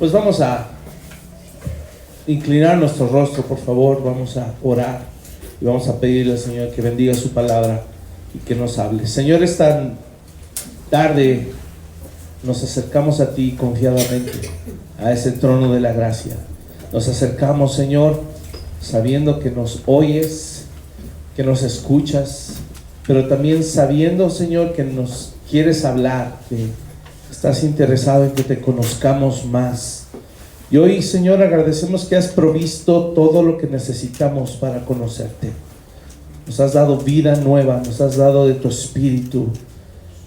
Pues vamos a inclinar nuestro rostro, por favor. Vamos a orar y vamos a pedirle al Señor que bendiga su palabra y que nos hable. Señor, esta tarde nos acercamos a ti confiadamente, a ese trono de la gracia. Nos acercamos, Señor, sabiendo que nos oyes, que nos escuchas, pero también sabiendo, Señor, que nos quieres hablar, que estás interesado en que te conozcamos más. Y hoy, Señor, agradecemos que has provisto todo lo que necesitamos para conocerte. Nos has dado vida nueva, nos has dado de tu espíritu.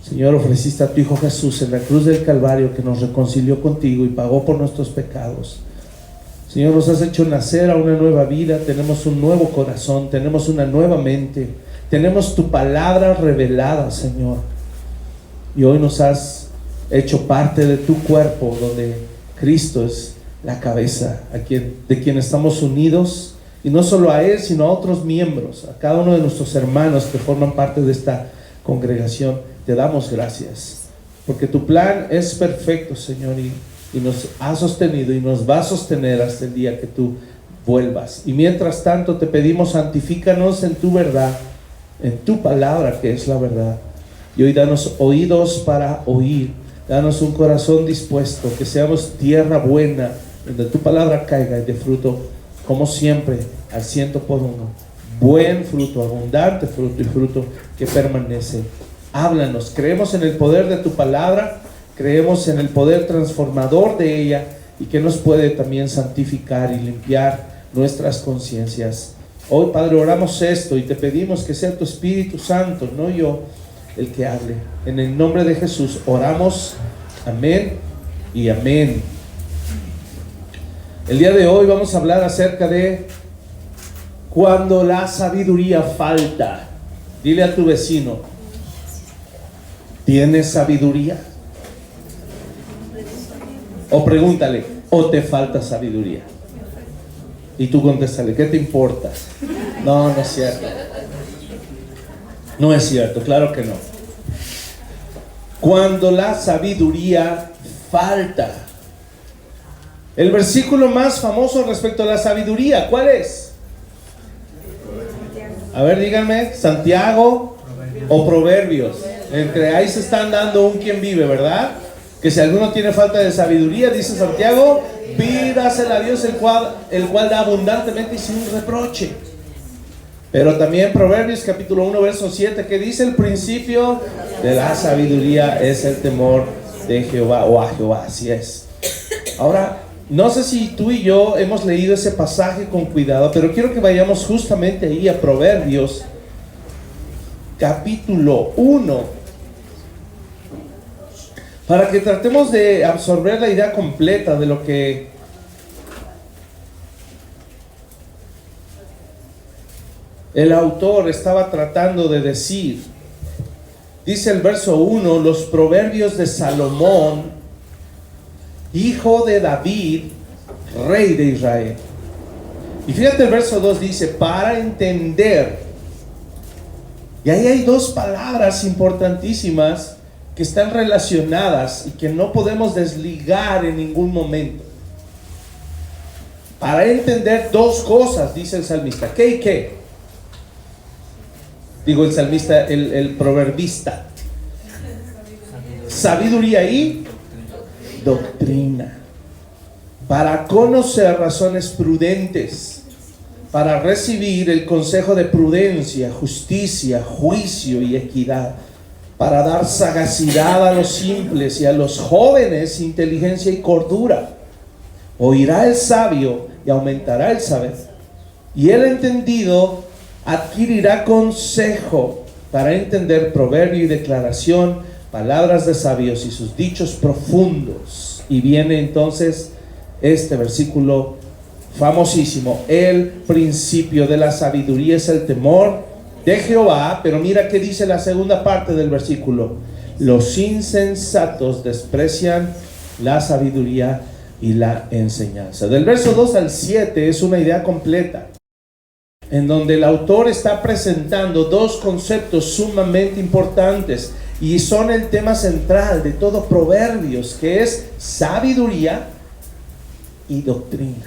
Señor, ofreciste a tu Hijo Jesús en la cruz del Calvario, que nos reconcilió contigo y pagó por nuestros pecados. Señor, nos has hecho nacer a una nueva vida, tenemos un nuevo corazón, tenemos una nueva mente, tenemos tu palabra revelada, Señor. Y hoy nos has hecho parte de tu cuerpo, donde Cristo es la cabeza, de quien estamos unidos, y no solo a Él, sino a otros miembros, a cada uno de nuestros hermanos que forman parte de esta congregación. Te damos gracias, porque tu plan es perfecto, Señor, y nos ha sostenido y nos va a sostener hasta el día que tú vuelvas. Y mientras tanto te pedimos, santifícanos en tu verdad, en tu palabra que es la verdad. Y hoy danos oídos para oír, danos un corazón dispuesto, que seamos tierra buena, donde tu palabra caiga y dé fruto, como siempre, al 100 por 1. Buen fruto, abundante fruto y fruto que permanece. Háblanos, creemos en el poder de tu palabra, creemos en el poder transformador de ella, y que nos puede también santificar y limpiar nuestras conciencias. Hoy, Padre, oramos esto y te pedimos que sea tu Espíritu Santo, no yo, el que hable. En el nombre de Jesús oramos, amén y amén. El día de hoy vamos a hablar acerca de cuando la sabiduría falta. Dile a tu vecino: ¿tienes sabiduría? O pregúntale: ¿o te falta sabiduría? Y tú contéstale: ¿qué te importa? No, no es cierto. No es cierto, claro que no. Cuando la sabiduría falta. El versículo más famoso respecto a la sabiduría, ¿cuál es? A ver, díganme, Santiago o Proverbios. Entre ahí se están dando un quien vive, ¿verdad? Que si alguno tiene falta de sabiduría, dice Santiago, pídasela a Dios, el cual da abundantemente y sin reproche. Pero también Proverbios capítulo 1 verso 7, que dice: el principio de la sabiduría es el temor de Jehová, o a Jehová. Así es. Ahora, no sé si tú y yo hemos leído ese pasaje con cuidado, pero quiero que vayamos justamente ahí a Proverbios capítulo 1, para que tratemos de absorber la idea completa de lo que el autor estaba tratando de decir. Dice el verso 1: los proverbios de Salomón, hijo de David, rey de Israel. Y fíjate, el verso 2 dice: para entender. Y ahí hay dos palabras importantísimas que están relacionadas y que no podemos desligar en ningún momento. Para entender dos cosas, dice el salmista. ¿Qué y qué? Digo el salmista, el proverbista. Sabiduría y doctrina. Para conocer razones prudentes, para recibir el consejo de prudencia, justicia, juicio y equidad, para dar sagacidad a los simples y a los jóvenes inteligencia y cordura. Oirá el sabio y aumentará el saber, y el entendido adquirirá consejo. Para entender proverbio y declaración, palabras de sabios y sus dichos profundos. Y viene entonces este versículo famosísimo: el principio de la sabiduría es el temor de Jehová. Pero mira qué dice la segunda parte del versículo: los insensatos desprecian la sabiduría y la enseñanza. Del verso 2 al 7 es una idea completa, en donde el autor está presentando dos conceptos sumamente importantes, y son el tema central de todo Proverbios, que es sabiduría y doctrina.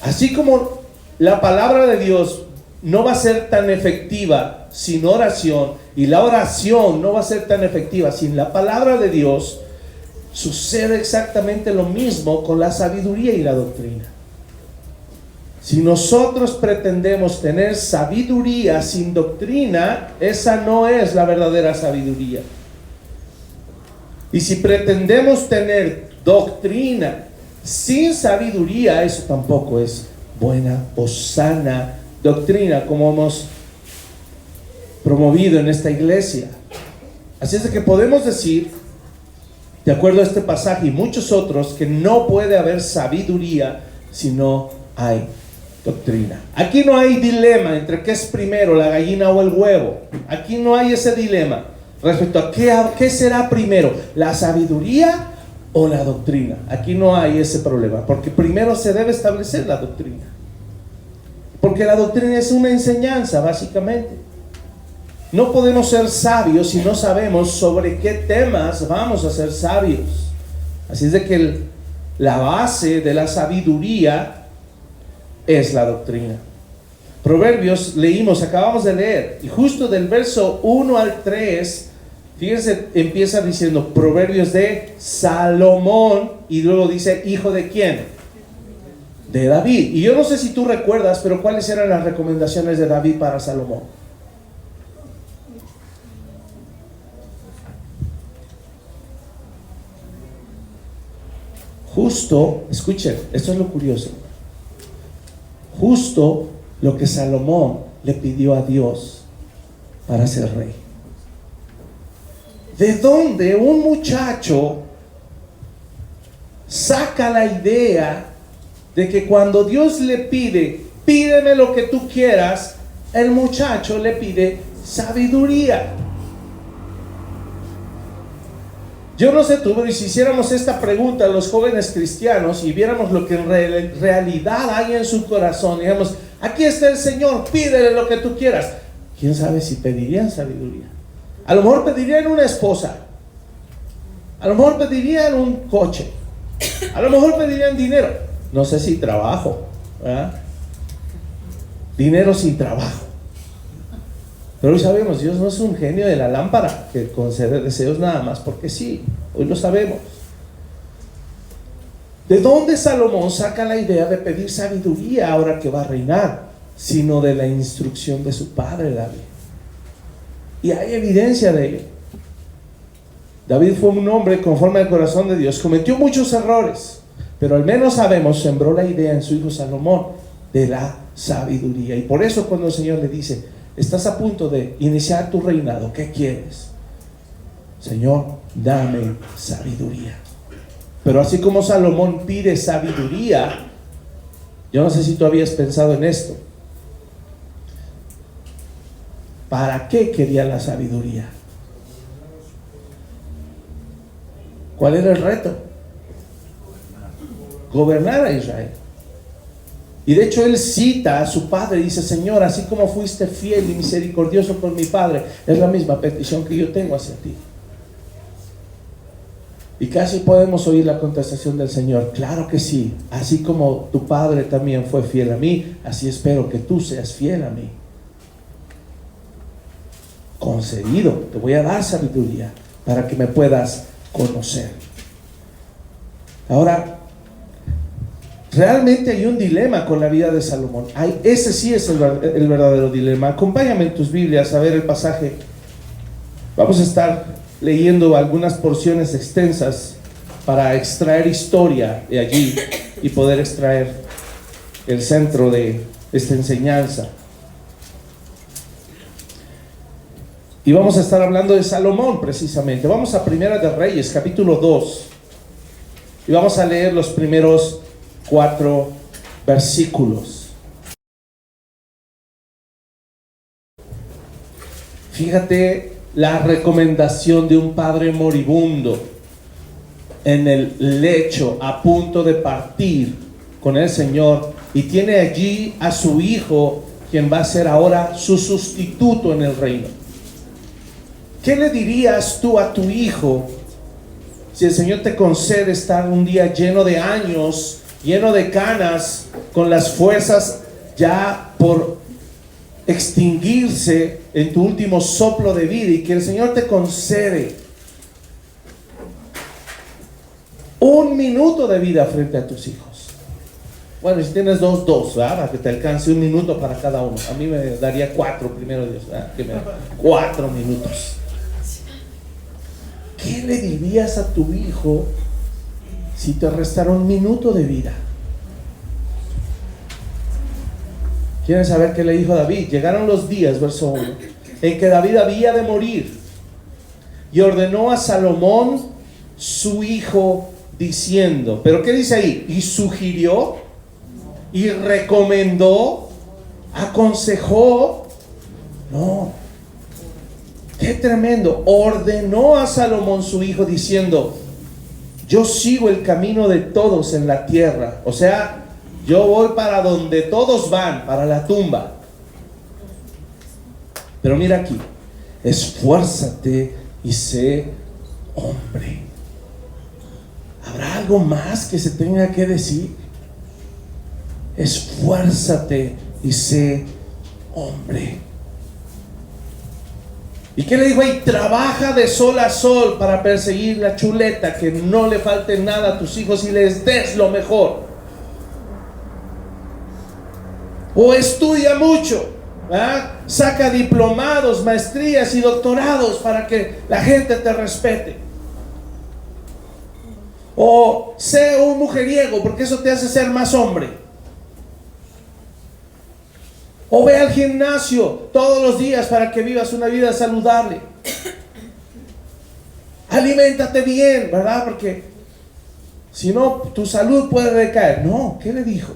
Así como la palabra de Dios no va a ser tan efectiva sin oración, y la oración no va a ser tan efectiva sin la palabra de Dios, sucede exactamente lo mismo con la sabiduría y la doctrina. Si nosotros pretendemos tener sabiduría sin doctrina, esa no es la verdadera sabiduría. Y si pretendemos tener doctrina sin sabiduría, eso tampoco es buena o sana doctrina, como hemos promovido en esta iglesia. Así es de que podemos decir, de acuerdo a este pasaje y muchos otros, que no puede haber sabiduría si no hay doctrina. Aquí no hay dilema entre qué es primero, la gallina o el huevo. Aquí no hay ese dilema respecto a qué será primero, la sabiduría o la doctrina. Aquí no hay ese problema, porque primero se debe establecer la doctrina, porque la doctrina es una enseñanza, básicamente. No podemos ser sabios si no sabemos sobre qué temas vamos a ser sabios. Así es de que la base de la sabiduría es la doctrina. Proverbios leímos, acabamos de leer, y justo del verso 1 al 3, fíjense, empieza diciendo Proverbios de Salomón, y luego dice, ¿hijo de quién? De David. Y yo no sé si tú recuerdas, pero ¿cuáles eran las recomendaciones de David para Salomón? Justo, escuchen, esto es lo curioso, justo lo que Salomón le pidió a Dios para ser rey. ¿De dónde un muchacho saca la idea de que cuando Dios le pide, pídeme lo que tú quieras, el muchacho le pide sabiduría? Yo no sé tú, pero si hiciéramos esta pregunta a los jóvenes cristianos y viéramos lo que en realidad hay en su corazón, digamos, aquí está el Señor, pídele lo que tú quieras, ¿quién sabe si pedirían sabiduría? A lo mejor pedirían una esposa, a lo mejor pedirían un coche, a lo mejor pedirían dinero, no sé si trabajo, ¿verdad? Dinero sin trabajo. Pero hoy sabemos, Dios no es un genio de la lámpara que concede deseos nada más porque sí, hoy lo sabemos. ¿De dónde Salomón saca la idea de pedir sabiduría ahora que va a reinar? Sino de la instrucción de su padre David. Y hay evidencia de ello. David fue un hombre conforme al corazón de Dios, cometió muchos errores, pero al menos sabemos, sembró la idea en su hijo Salomón de la sabiduría. Y por eso cuando el Señor le dice, estás a punto de iniciar tu reinado, ¿qué quieres? Señor, dame sabiduría. Pero así como Salomón pide sabiduría, yo no sé si tú habías pensado en esto. ¿Para qué quería la sabiduría? ¿Cuál era el reto? Gobernar a Israel. Y de hecho él cita a su padre y dice, Señor, así como fuiste fiel y misericordioso con mi padre, es la misma petición que yo tengo hacia ti. Y casi podemos oír la contestación del Señor, claro que sí, así como tu padre también fue fiel a mí, así espero que tú seas fiel a mí. Concedido, te voy a dar sabiduría para que me puedas conocer. Ahora, realmente hay un dilema con la vida de Salomón. Ese sí es el verdadero dilema. Acompáñame en tus Biblias a ver el pasaje. Vamos a estar leyendo algunas porciones extensas para extraer historia de allí y poder extraer el centro de esta enseñanza. Y vamos a estar hablando de Salomón precisamente. Vamos a Primera de Reyes, capítulo 2. Y vamos a leer los primeros 4 versículos. Fíjate la recomendación de un padre moribundo en el lecho a punto de partir con el Señor, y tiene allí a su hijo, quien va a ser ahora su sustituto en el reino. ¿Qué le dirías tú a tu hijo si el Señor te concede estar un día lleno de años, lleno de canas, con las fuerzas ya por extinguirse en tu último soplo de vida, y que el Señor te concede un minuto de vida frente a tus hijos. Bueno, si tienes dos, ¿verdad? Para que te alcance un minuto para cada uno. A mí me daría 4 primero Dios, ¿verdad? Que me da 4 minutos. ¿Qué le dirías a tu hijo si te restara un minuto de vida? ¿Quieren saber qué le dijo David? Llegaron los días, verso 1, en que David había de morir, y ordenó a Salomón su hijo diciendo, ¿pero qué dice ahí? Y sugirió, y recomendó, aconsejó. No, qué tremendo. Ordenó a Salomón su hijo diciendo, yo sigo el camino de todos en la tierra. O sea, yo voy para donde todos van, para la tumba. Pero mira aquí, esfuérzate y sé hombre. ¿Habrá algo más que se tenga que decir? Esfuérzate y sé hombre. ¿Y qué le dijo ahí? Trabaja de sol a sol para perseguir la chuleta, que no le falte nada a tus hijos y les des lo mejor. O estudia mucho, ¿verdad? Saca diplomados, maestrías y doctorados para que la gente te respete. O sé un mujeriego, porque eso te hace ser más hombre. O ve al gimnasio todos los días para que vivas una vida saludable. Aliméntate bien, ¿verdad? Porque si no, tu salud puede recaer. No, ¿qué le dijo?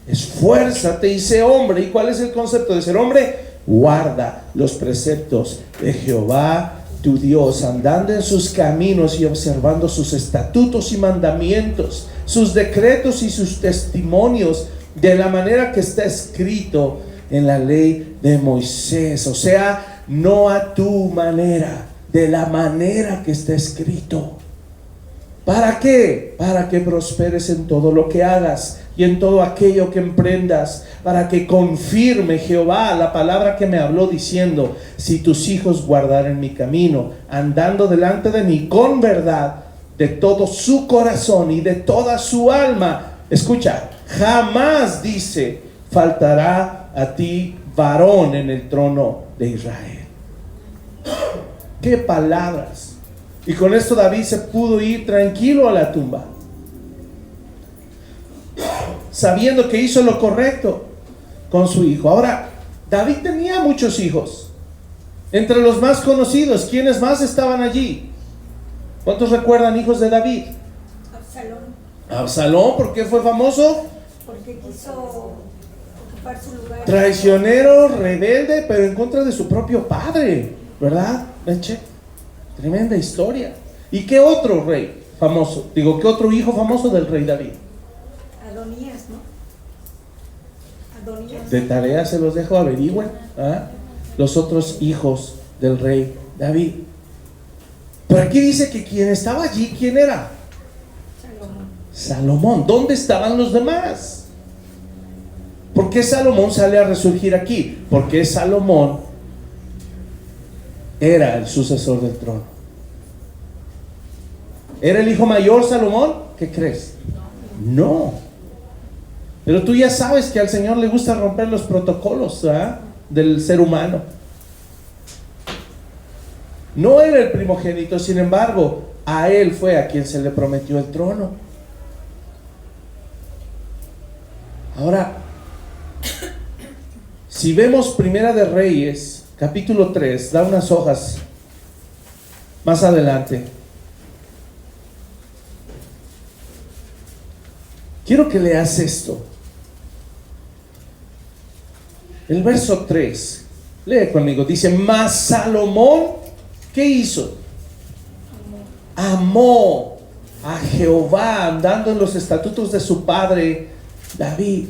Esfuérzate y sé hombre. ¿Y cuál es el concepto de ser hombre? Guarda los preceptos de Jehová tu Dios, andando en sus caminos y observando sus estatutos y mandamientos, sus decretos y sus testimonios, de la manera que está escrito en la ley de Moisés. O sea, no a tu manera, de la manera que está escrito. ¿Para qué? Para que prosperes en todo lo que hagas y en todo aquello que emprendas, para que confirme Jehová la palabra que me habló diciendo, si tus hijos guardaren mi camino, andando delante de mí con verdad, de todo su corazón y de toda su alma. Escucha, jamás, dice, faltará a ti varón en el trono de Israel. ¡Qué palabras! Y con esto David se pudo ir tranquilo a la tumba, sabiendo que hizo lo correcto con su hijo. Ahora, David tenía muchos hijos. Entre los más conocidos, ¿quiénes más estaban allí? ¿Cuántos recuerdan hijos de David? Absalón. Absalón, ¿por qué fue famoso? Porque quiso ocupar su lugar. Traicionero, rebelde, pero en contra de su propio padre, ¿verdad? Che, tremenda historia. ¿Y qué otro rey famoso? Digo, ¿qué otro hijo famoso del rey David? Adonías, ¿no? Adonías. De tarea se los dejo, averigüen, ¿ah? Los otros hijos del rey David. Pero aquí dice que quien estaba allí, ¿quién era? Salomón. Salomón. ¿Dónde estaban los demás? ¿Por qué Salomón sale a resurgir aquí? Porque Salomón era el sucesor del trono. ¿Era el hijo mayor Salomón? ¿Qué crees? No. Pero tú ya sabes que al Señor le gusta romper los protocolos, ¿verdad?, del ser humano. No era el primogénito, sin embargo, a él fue a quien se le prometió el trono. Ahora, si vemos Primera de Reyes, capítulo 3, da unas hojas más adelante. Quiero que leas esto. El verso 3, lee conmigo, dice, mas Salomón, ¿qué hizo? Amó a Jehová, andando en los estatutos de su padre David.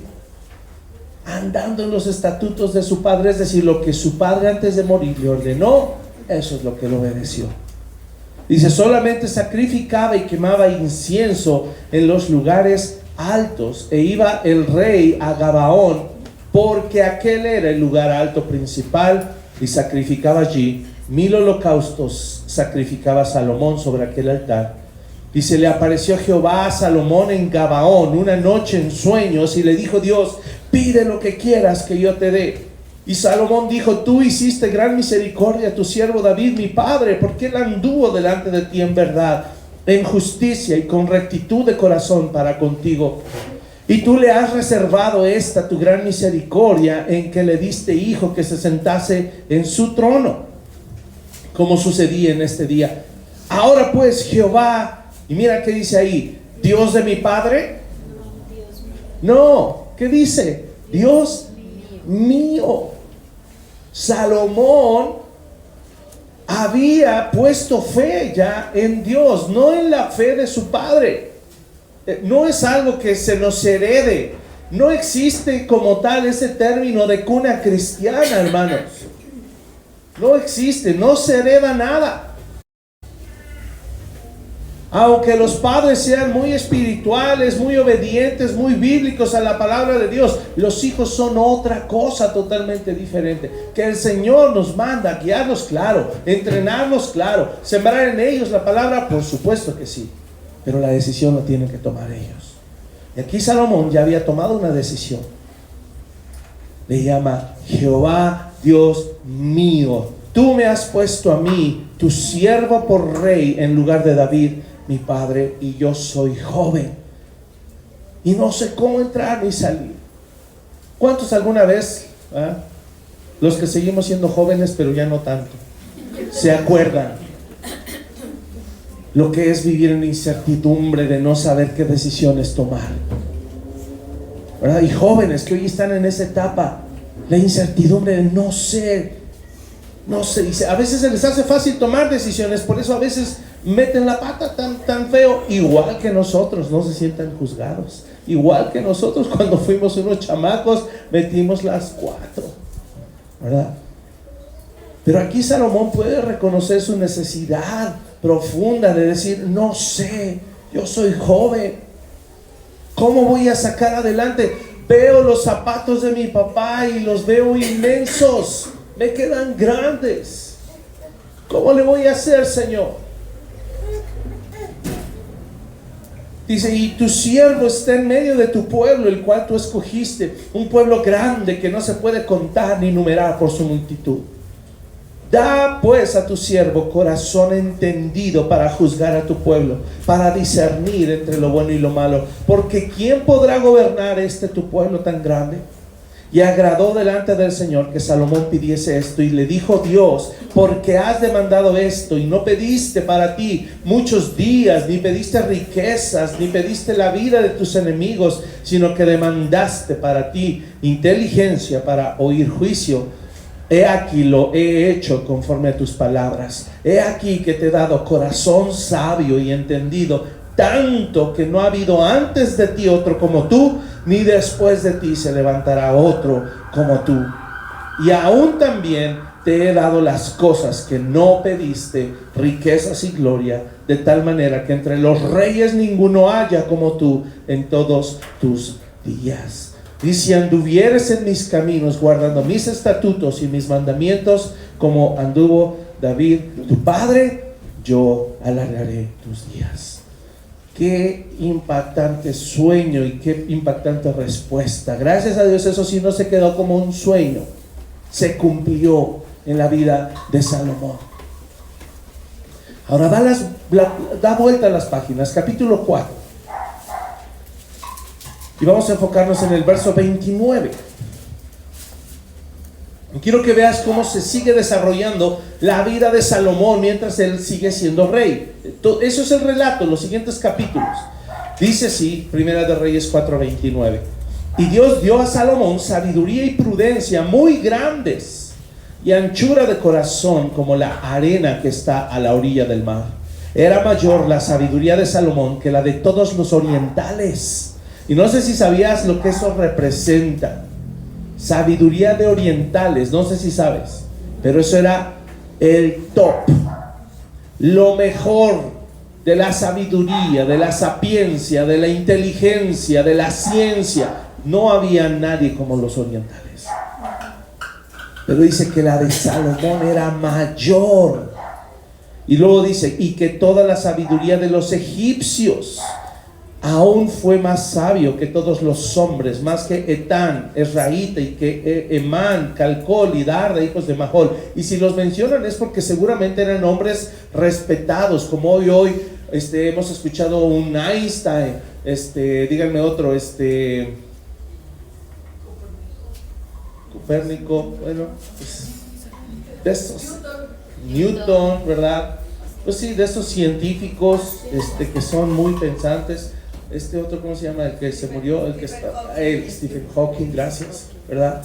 Andando en los estatutos de su padre, es decir, lo que su padre antes de morir le ordenó, eso es lo que él obedeció. Dice, solamente sacrificaba y quemaba incienso en los lugares altos. E iba el rey a Gabaón, porque aquel era el lugar alto principal, y sacrificaba allí 1000 holocaustos. Sacrificaba Salomón sobre aquel altar. Y se le apareció Jehová a Salomón en Gabaón una noche en sueños, y le dijo Dios: pide lo que quieras que yo te dé. Y Salomón dijo: tú hiciste gran misericordia a tu siervo David mi padre, porque él anduvo delante de ti en verdad, en justicia y con rectitud de corazón para contigo. Y tú le has reservado esta tu gran misericordia, en que le diste hijo que se sentase en su trono, como sucedía en este día. Ahora pues, Jehová, y mira qué dice ahí, ¿Dios de mi padre? No, ¿qué dice? Dios mío. Salomón había puesto fe ya en Dios, no en la fe de su padre. No es algo que se nos herede. No existe como tal ese término de cuna cristiana, hermanos. No existe, no se hereda nada. Aunque los padres sean muy espirituales, muy obedientes, muy bíblicos a la palabra de Dios, los hijos son otra cosa totalmente diferente. Que el Señor nos manda guiarlos, claro, entrenarlos, claro, sembrar en ellos la palabra, por supuesto que sí, pero la decisión la tienen que tomar ellos. Y aquí Salomón ya había tomado una decisión. Le llama: Jehová Dios mío, tú me has puesto a mí, tu siervo, por rey en lugar de David mi padre, y yo soy joven y no sé cómo entrar ni salir. ¿Cuántos alguna vez, los que seguimos siendo jóvenes pero ya no tanto, se acuerdan lo que es vivir en incertidumbre de no saber qué decisiones tomar, ¿verdad? Y jóvenes que hoy están en esa etapa, la incertidumbre de no sé, dice, a veces se les hace fácil tomar decisiones, por eso a veces meten la pata tan feo, igual que nosotros. No se sientan juzgados, igual que nosotros cuando fuimos unos chamacos metimos las 4, ¿verdad? Pero aquí Salomón puede reconocer su necesidad profunda de decir: no sé, yo soy joven, ¿cómo voy a sacar adelante? Veo los zapatos de mi papá y los veo inmensos, me quedan grandes. ¿Cómo le voy a hacer, Señor? Dice: y tu siervo está en medio de tu pueblo, el cual tú escogiste, un pueblo grande que no se puede contar ni numerar por su multitud. Da pues a tu siervo corazón entendido para juzgar a tu pueblo, para discernir entre lo bueno y lo malo, porque ¿quién podrá gobernar tu pueblo tan grande? Y agradó delante del Señor que Salomón pidiese esto, y le dijo Dios: porque has demandado esto, y no pediste para ti muchos días, ni pediste riquezas, ni pediste la vida de tus enemigos, sino que demandaste para ti inteligencia para oír juicio. He aquí lo he hecho conforme a tus palabras. He aquí que te he dado corazón sabio y entendido, tanto que no ha habido antes de ti otro como tú, ni después de ti se levantará otro como tú. Y aún también te he dado las cosas que no pediste, riquezas y gloria, de tal manera que entre los reyes ninguno haya como tú en todos tus días. Y si anduvieres en mis caminos, guardando mis estatutos y mis mandamientos, como anduvo David tu padre, yo alargaré tus días. Qué impactante sueño y qué impactante respuesta. Gracias a Dios, eso sí no se quedó como un sueño, se cumplió en la vida de Salomón. Ahora da vuelta a las páginas, capítulo 4. Y vamos a enfocarnos en el verso 29. Quiero que veas cómo se sigue desarrollando la vida de Salomón mientras él sigue siendo rey. Eso es el relato, los siguientes capítulos. Dice así, Primera de Reyes 4:29. Y Dios dio a Salomón sabiduría y prudencia muy grandes, y anchura de corazón como la arena que está a la orilla del mar. Era mayor la sabiduría de Salomón que la de todos los orientales. Y no sé si sabías lo que eso representa. Sabiduría de orientales, no sé si sabes, pero eso era el top. lo mejor de la sabiduría, de la sapiencia, de la inteligencia, de la ciencia. No había nadie como los orientales. Pero dice que la de Salomón era mayor. Y luego dice, y que toda la sabiduría de los egipcios aún fue más sabio que todos los hombres, más que Etán, Esraíta, y que Emán, Calcol y Darda, hijos de Mahol. Y si los mencionan es porque seguramente eran hombres respetados, como hoy hemos escuchado un Einstein, díganme otro, Copérnico, bueno, pues, de estos, Newton, ¿verdad? Pues sí, de estos científicos que son muy pensantes. Otro, ¿cómo se llama? El que se murió, Stephen Hawking, gracias, ¿verdad?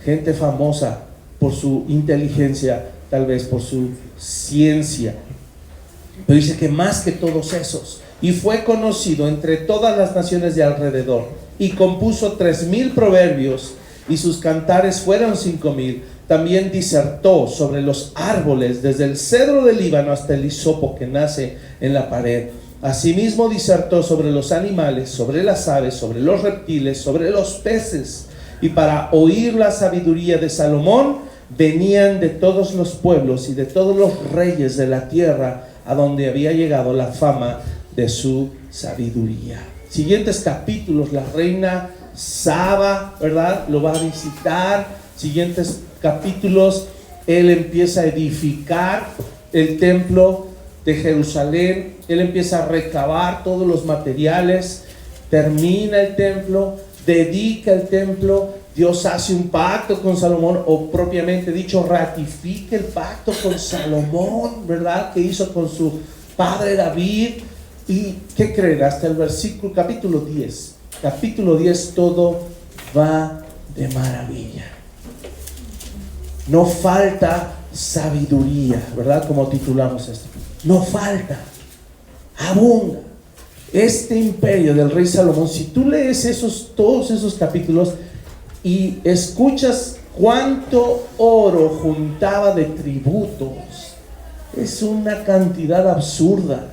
Gente famosa por su inteligencia, tal vez por su ciencia. Pero dice que más que todos esos, y fue conocido entre todas las naciones de alrededor, y compuso 3000 proverbios, y sus cantares fueron 5000. También disertó sobre los árboles, desde el cedro del Líbano hasta el hisopo que nace en la pared. Asimismo disertó sobre los animales, sobre las aves, sobre los reptiles, sobre los peces. Y para oír la sabiduría de Salomón venían de todos los pueblos y de todos los reyes de la tierra, a donde había llegado la fama de su sabiduría. Siguientes capítulos, la reina Saba, ¿verdad?, lo va a visitar. Siguientes capítulos, él empieza a edificar el templo de Jerusalén. Él empieza a recabar todos los materiales, termina el templo, dedica el templo. Dios hace un pacto con Salomón, o propiamente dicho, ratifica el pacto con Salomón, ¿verdad?, que hizo con su padre David. ¿Y qué creen? Hasta el capítulo 10, todo va de maravilla. No falta sabiduría, ¿verdad? Como titulamos esto. No falta, abunda. Este imperio del rey Salomón, si tú lees todos esos capítulos y escuchas cuánto oro juntaba de tributos, es una cantidad absurda.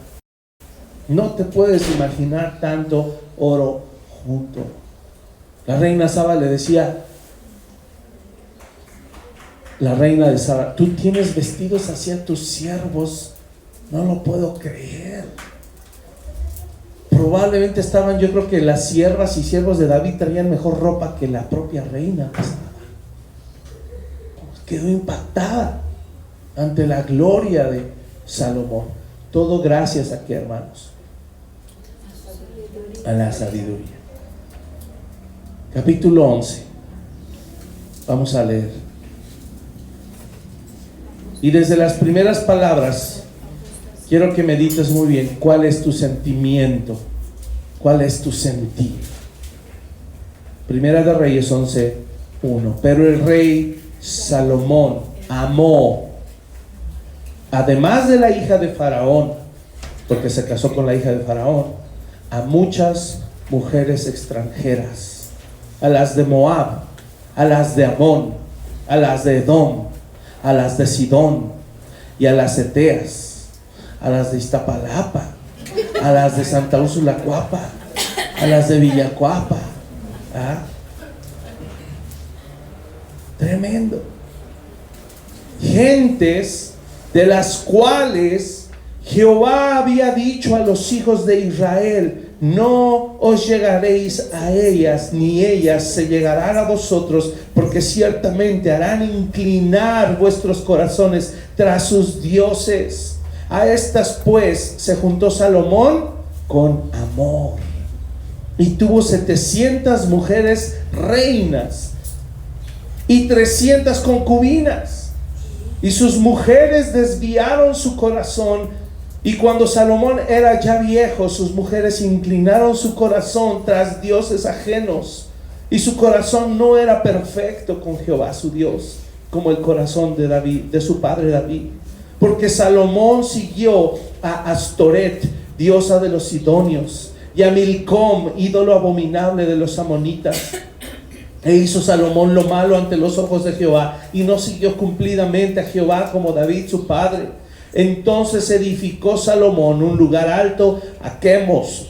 No te puedes imaginar tanto oro junto. La reina Saba le decía, la reina de Saba, tú tienes vestidos hacia tus siervos, no lo puedo creer. Probablemente estaban, yo creo que las siervas y siervos de David traían mejor ropa que la propia reina. Quedó impactada ante la gloria de Salomón. Todo gracias a qué, hermanos, a la sabiduría. Capítulo 11. Vamos a leer. Y desde las primeras palabras quiero que medites muy bien cuál es tu sentimiento, cuál es tu sentir. Primera de Reyes 11:1. Pero el rey Salomón amó, además de la hija de Faraón, porque se casó con la hija de Faraón, a muchas mujeres extranjeras, a las de Moab, a las de Amón, a las de Edom, a las de Sidón y a las eteas, a las de Iztapalapa, a las de Santa Úrsula Cuapa, a las de Villacuapa. ¿Ah? Tremendo. Gentes de las cuales Jehová había dicho a los hijos de Israel: no os llegaréis a ellas, ni ellas se llegarán a vosotros, porque ciertamente harán inclinar vuestros corazones tras sus dioses. A estas pues se juntó Salomón con amor, y tuvo 700 mujeres reinas y 300 concubinas, y sus mujeres desviaron su corazón. Y cuando Salomón era ya viejo, sus mujeres inclinaron su corazón tras dioses ajenos, y su corazón no era perfecto con Jehová su Dios, como el corazón de David, de su padre David. Porque Salomón siguió a Astoret, diosa de los sidonios, y a Milcom, ídolo abominable de los amonitas. E hizo Salomón lo malo ante los ojos de Jehová, y no siguió cumplidamente a Jehová como David su padre. Entonces edificó Salomón un lugar alto a Quemos,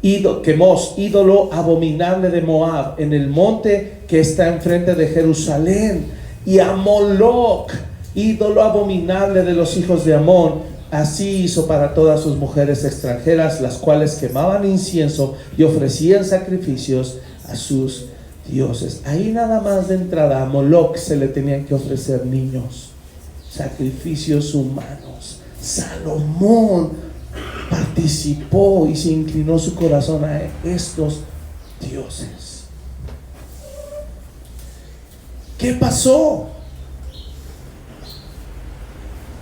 ídolo abominable de Moab, en el monte que está enfrente de Jerusalén, y a Moloc, ídolo abominable de los hijos de Amón. Así hizo para todas sus mujeres extranjeras, las cuales quemaban incienso y ofrecían sacrificios a sus dioses. Ahí nada más de entrada a Moloc se le tenían que ofrecer niños, sacrificios humanos. Salomón participó y se inclinó su corazón a estos dioses. ¿Qué pasó?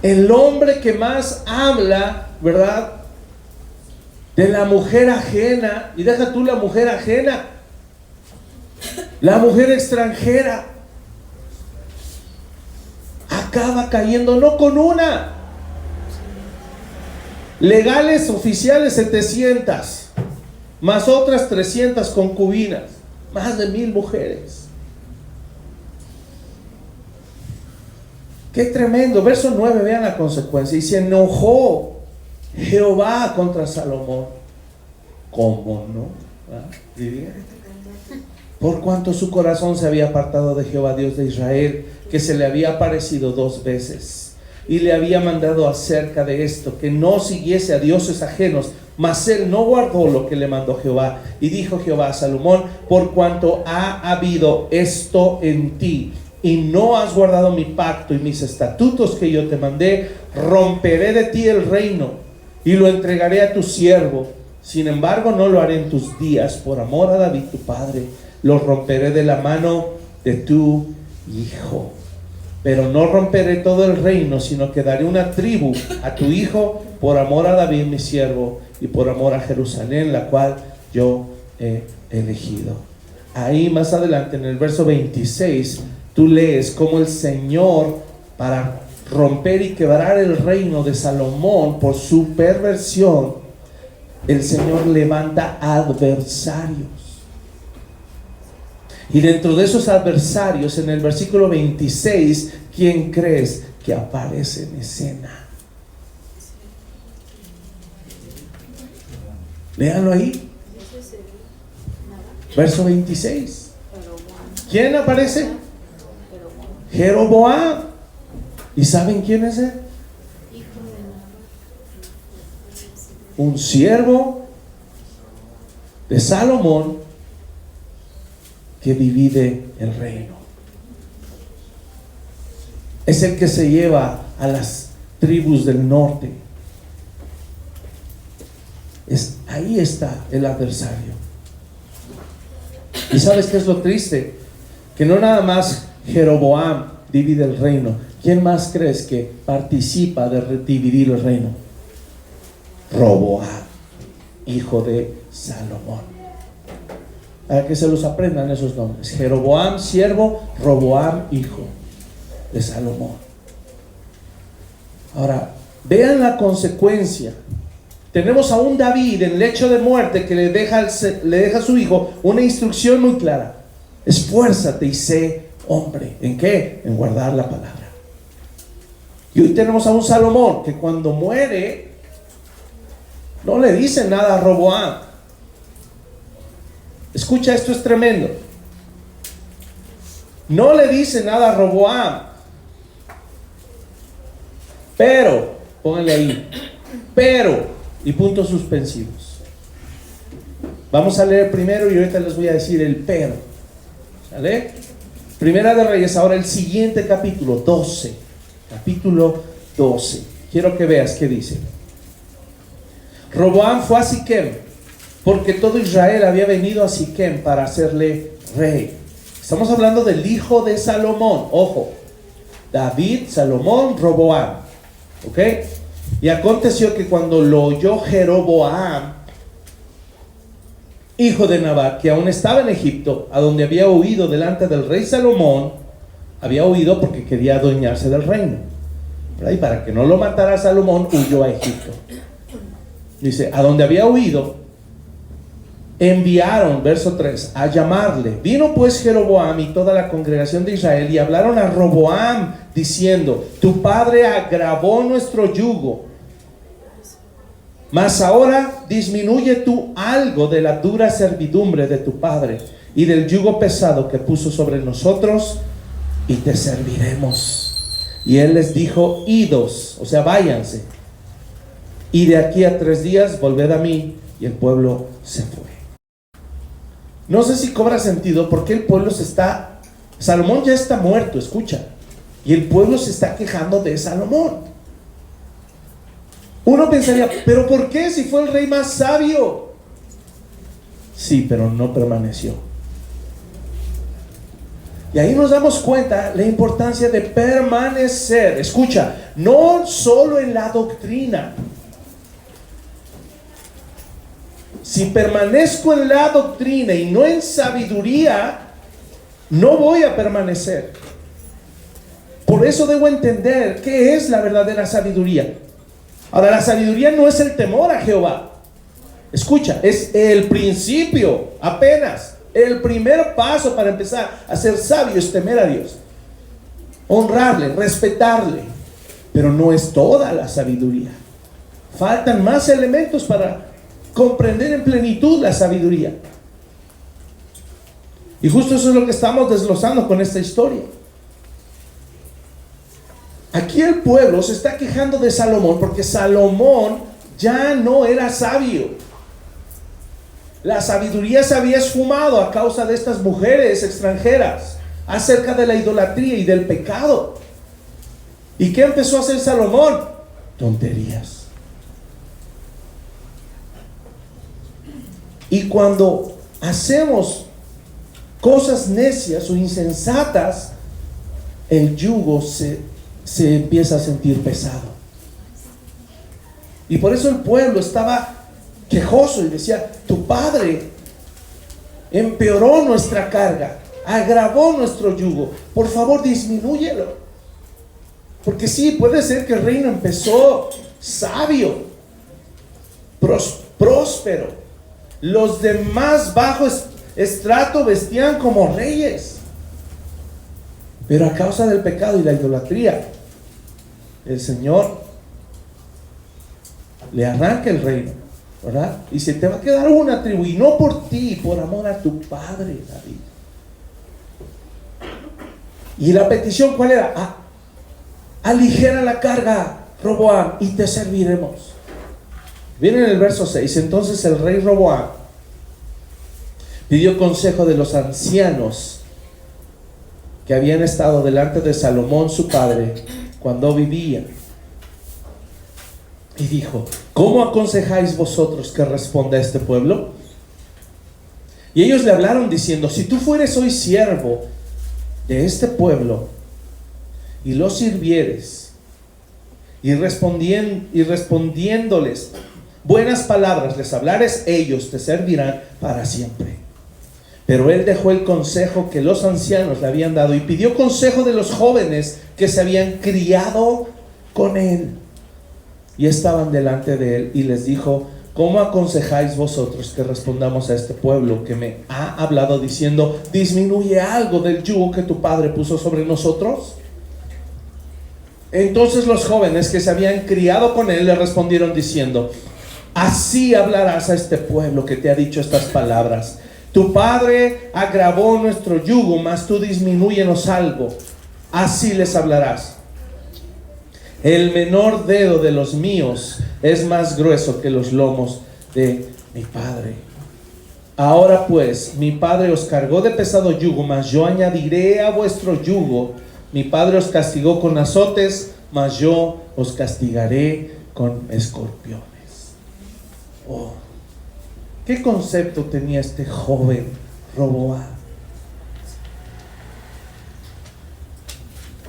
El hombre que más habla, ¿verdad?, de la mujer ajena, y deja tú la mujer ajena, la mujer extranjera, acaba cayendo no con una, legales oficiales 700, más otras 300 concubinas, más de 1000 mujeres. Qué tremendo. Verso 9, vean la consecuencia. Y se enojó Jehová contra Salomón. ¿Cómo no? ¿Diría? Por cuanto su corazón se había apartado de Jehová Dios de Israel, que se le había aparecido 2 veces, y le había mandado acerca de esto, que no siguiese a dioses ajenos, mas él no guardó lo que le mandó Jehová. Y dijo Jehová a Salomón: por cuanto ha habido esto en ti, y no has guardado mi pacto y mis estatutos que yo te mandé, romperé de ti el reino y lo entregaré a tu siervo. Sin embargo, no lo haré en tus días, por amor a David tu padre. Lo romperé de la mano de tu hijo. Pero no romperé todo el reino, sino que daré una tribu a tu hijo, por amor a David mi siervo, y por amor a Jerusalén, la cual yo he elegido. Ahí más adelante, en el verso 26, tú lees cómo el Señor, para romper y quebrar el reino de Salomón por su perversión, el Señor levanta adversarios. Y dentro de esos adversarios, en el versículo 26, ¿quién crees que aparece en escena? Léanlo ahí. Verso 26. ¿Quién aparece? Jeroboam. ¿Y saben quién es él? Un siervo de Salomón que divide el reino. Es el que se lleva a las tribus del norte. Ahí está el adversario. ¿Y sabes qué es lo triste? Que no nada más Jeroboam divide el reino. ¿Quién más crees que participa de dividir el reino? Roboam, hijo de Salomón. Para que se los aprendan esos nombres. Jeroboam, siervo; Roboam, hijo de Salomón. Ahora, vean la consecuencia. Tenemos a un David en lecho de muerte que le deja a su hijo una instrucción muy clara: esfuérzate y sé hombre. ¿En qué? En guardar la palabra. Y hoy tenemos a un Salomón que cuando muere no le dice nada a Roboam. Escucha, esto es tremendo. No le dice nada a Roboam. Pero, pónganle ahí, pero, y puntos suspensivos. Vamos a leer primero y ahorita les voy a decir el pero. ¿Sale? Primera de Reyes, ahora el siguiente capítulo 12. Capítulo 12. Quiero que veas qué dice. Roboam fue a Siquem, porque todo Israel había venido a Siquem para hacerle rey. Estamos hablando del hijo de Salomón. Ojo, David, Salomón, Roboam. ¿Ok? Y aconteció que cuando lo oyó Jeroboam, hijo de Nabat, que aún estaba en Egipto, a donde había huido delante del rey Salomón, había huido porque quería adueñarse del reino, ¿verdad? Y para que no lo matara Salomón, huyó a Egipto. Dice, a donde había huido, enviaron, verso 3, a llamarle. Vino pues Jeroboam y toda la congregación de Israel y hablaron a Roboam diciendo: tu padre agravó nuestro yugo, mas ahora disminuye tú algo de la dura servidumbre de tu padre y del yugo pesado que puso sobre nosotros, y te serviremos. Y él les dijo: idos, o sea, váyanse, y de aquí a 3 días volved a mí. Y el pueblo se fue. No sé si cobra sentido porque el pueblo Salomón ya está muerto, escucha, y el pueblo se está quejando de Salomón. Uno pensaría, ¿pero por qué si fue el rey más sabio? Sí, pero no permaneció. Y ahí nos damos cuenta la importancia de permanecer. Escucha, no solo en la doctrina. Si permanezco en la doctrina y no en sabiduría, no voy a permanecer. Por eso debo entender qué es la verdadera sabiduría. Ahora, la sabiduría no es el temor a Jehová. Escucha, es el principio, apenas. El primer paso para empezar a ser sabio es temer a Dios, honrarle, respetarle. Pero no es toda la sabiduría. Faltan más elementos para comprender en plenitud la sabiduría. Y justo eso es lo que estamos desglosando con esta historia. Aquí el pueblo se está quejando de Salomón porque Salomón ya no era sabio. La sabiduría se había esfumado a causa de estas mujeres extranjeras, acerca de la idolatría y del pecado. ¿Y qué empezó a hacer Salomón? Tonterías. Y cuando hacemos cosas necias o insensatas, el yugo se empieza a sentir pesado. Y por eso el pueblo estaba quejoso y decía: tu padre empeoró nuestra carga, agravó nuestro yugo, por favor disminúyelo. Porque sí, puede ser que el reino empezó sabio, próspero. Los de más bajo estrato vestían como reyes, pero a causa del pecado y la idolatría, el Señor le arranca el reino, ¿verdad? Y se te va a quedar una tribu, y no por ti, por amor a tu padre David. Y la petición, ¿cuál era? Aligera la carga, Roboam, y te serviremos. Viene en el verso 6. Entonces el rey Roboam pidió consejo de los ancianos que habían estado delante de Salomón su padre cuando vivía, y dijo: ¿cómo aconsejáis vosotros que responda a este pueblo? Y ellos le hablaron diciendo: si tú fueres hoy siervo de este pueblo y los sirvieres, y respondiéndoles buenas palabras les hablares, ellos te servirán para siempre. Pero él dejó el consejo que los ancianos le habían dado y pidió consejo de los jóvenes que se habían criado con él y estaban delante de él, y les dijo: ¿cómo aconsejáis vosotros que respondamos a este pueblo que me ha hablado diciendo: disminuye algo del yugo que tu padre puso sobre nosotros? Entonces los jóvenes que se habían criado con él le respondieron diciendo: así hablarás a este pueblo que te ha dicho estas palabras: tu padre agravó nuestro yugo, mas tú disminúyenos algo. Así les hablarás: el menor dedo de los míos es más grueso que los lomos de mi padre. Ahora pues, mi padre os cargó de pesado yugo, mas yo añadiré a vuestro yugo. Mi padre os castigó con azotes, mas yo os castigaré con escorpiones. Oh, ¿qué concepto tenía este joven Roboam?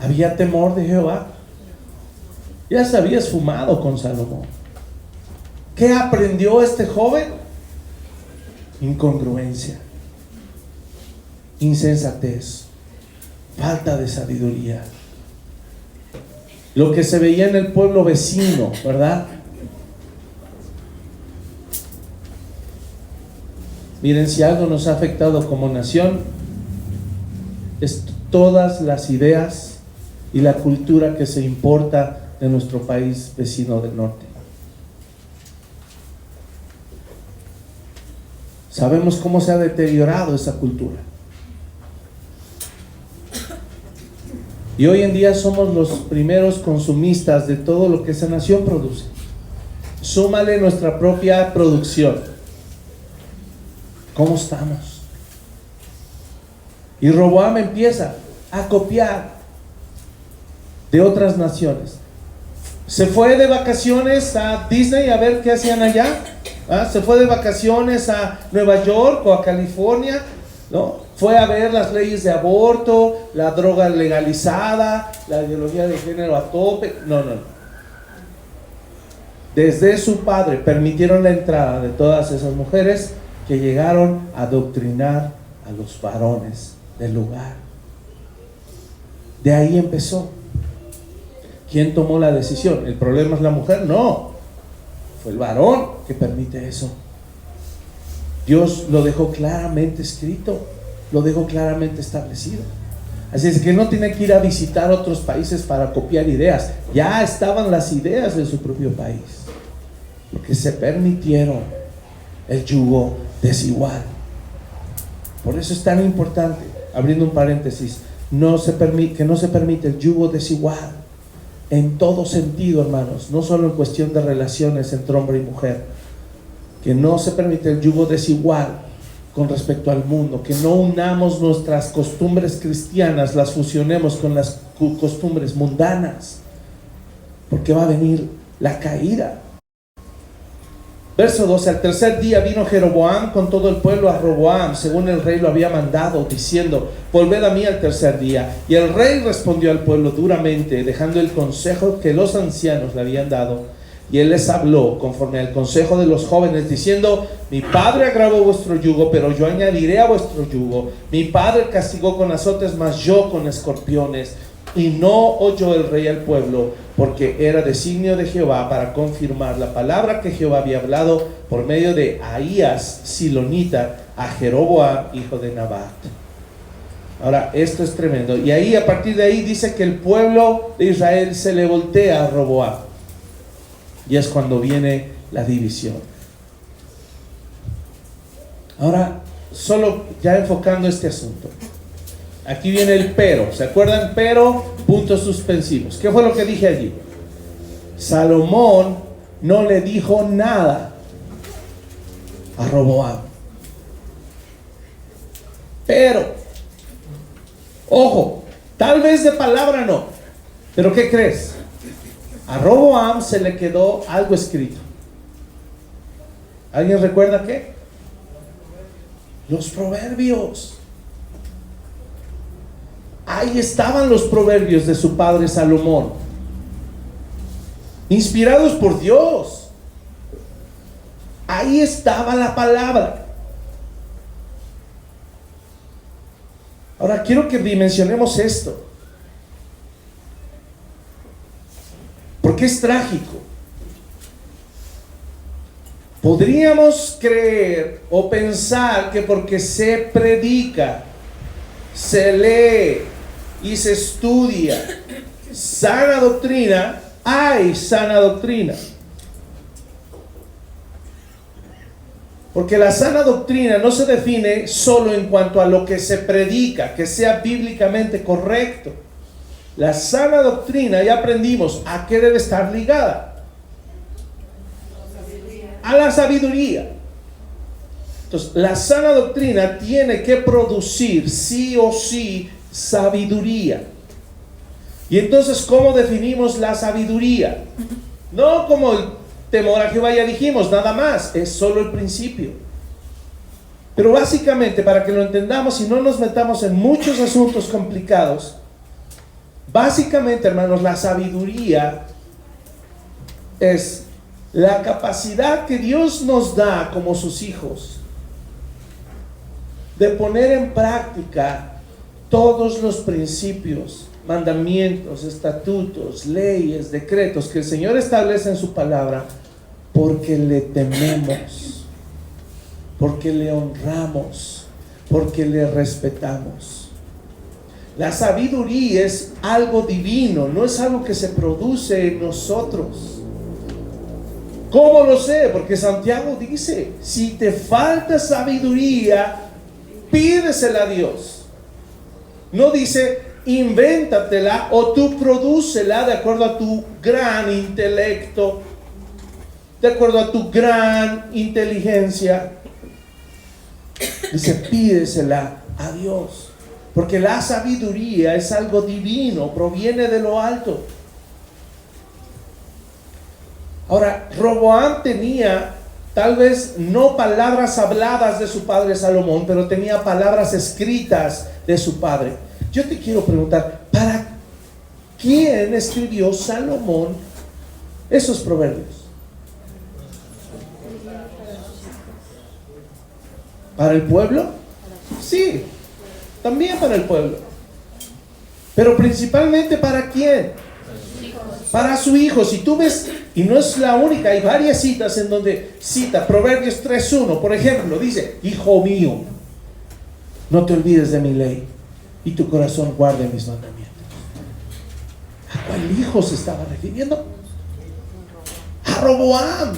¿Había temor de Jehová? Ya se había esfumado con Salomón. ¿Qué aprendió este joven? Incongruencia, insensatez, falta de sabiduría. Lo que se veía en el pueblo vecino, ¿verdad? Miren, si algo nos ha afectado como nación, es todas las ideas y la cultura que se importa de nuestro país vecino del norte. Sabemos cómo se ha deteriorado esa cultura. Y hoy en día somos los primeros consumistas de todo lo que esa nación produce. Súmale nuestra propia producción. ¿Cómo estamos? Y Roboam empieza a copiar de otras naciones. Se fue de vacaciones a Disney a ver qué hacían allá. Se fue de vacaciones a Nueva York o a California, ¿no? Fue a ver las leyes de aborto, la droga legalizada, la ideología de género a tope. No. Desde su padre permitieron la entrada de todas esas mujeres que llegaron a adoctrinar a los varones del lugar. De ahí empezó. ¿Quién tomó la decisión? ¿El problema es la mujer? No, fue el varón que permite eso. Dios lo dejó claramente escrito, lo dejó claramente establecido. Así es que no tiene que ir a visitar otros países para copiar ideas. Ya estaban las ideas de su propio país, porque se permitieron el yugo desigual. Por eso es tan importante, abriendo un paréntesis, que no se permite el yugo desigual en todo sentido, hermanos, no solo en cuestión de relaciones entre hombre y mujer. Que no se permite el yugo desigual con respecto al mundo, que no unamos nuestras costumbres cristianas, las fusionemos con las costumbres mundanas, porque va a venir la caída. Verso 12: al tercer día vino Jeroboam con todo el pueblo a Roboam, según el rey lo había mandado, diciendo: volved a mí al tercer día. Y el rey respondió al pueblo duramente, dejando el consejo que los ancianos le habían dado. Y él les habló conforme al consejo de los jóvenes, diciendo: mi padre agravó vuestro yugo, pero yo añadiré a vuestro yugo. Mi padre castigó con azotes, mas yo con escorpiones. Y no oyó el rey al pueblo, porque era designio de Jehová para confirmar la palabra que Jehová había hablado por medio de Ahías silonita a Jeroboam hijo de Nabat. Ahora, esto es tremendo. Y ahí, a partir de ahí, dice que el pueblo de Israel se le voltea a Roboam. Y es cuando viene la división. Ahora, solo ya enfocando este asunto. Aquí viene el pero. ¿Se acuerdan? Pero, puntos suspensivos. ¿Qué fue lo que dije allí? Salomón no le dijo nada a Roboam. Pero, ojo, tal vez de palabra no. Pero ¿qué crees? A Roboam se le quedó algo escrito. ¿Alguien recuerda qué? Los proverbios. Ahí estaban los proverbios de su padre Salomón, inspirados por Dios. Ahí estaba la palabra. Ahora quiero que dimensionemos esto, porque es trágico. Podríamos creer o pensar que porque se predica, se lee y se estudia sana doctrina, hay sana doctrina. Porque la sana doctrina no se define solo en cuanto a lo que se predica, que sea bíblicamente correcto. La sana doctrina, ya aprendimos a qué debe estar ligada: a la sabiduría. Entonces, la sana doctrina tiene que producir sí o sí sabiduría. Y entonces, ¿cómo definimos la sabiduría? No como el temor a Jehová, ya dijimos, nada más, es solo el principio. Pero básicamente, para que lo entendamos y no nos metamos en muchos asuntos complicados, básicamente, hermanos, la sabiduría es la capacidad que Dios nos da como sus hijos de poner en práctica todos los principios, mandamientos, estatutos, leyes, decretos que el Señor establece en su palabra, porque le tememos. porque le honramos, porque le respetamos. La sabiduría es algo divino, no es algo que se produce en nosotros. ¿Cómo lo sé? Porque Santiago dice, si te falta sabiduría, pídesela a Dios. No dice, invéntatela o tú prodúcela de acuerdo a tu gran intelecto, de acuerdo a tu gran inteligencia. Dice, pídesela a Dios. Porque la sabiduría es algo divino, proviene de lo alto. Ahora, Roboam tenía tal vez no palabras habladas de su padre Salomón, pero tenía palabras escritas de su padre. Yo te quiero preguntar, ¿para quién escribió Salomón esos proverbios? ¿Para el pueblo? Sí, también para el pueblo. Pero principalmente ¿para quién? Para su hijo. Si tú ves, y no es la única, hay varias citas en donde cita Proverbios 3:1, por ejemplo, dice, hijo mío, no te olvides de mi ley y tu corazón guarde mis mandamientos. ¿A cuál hijo se estaba refiriendo? A Roboam.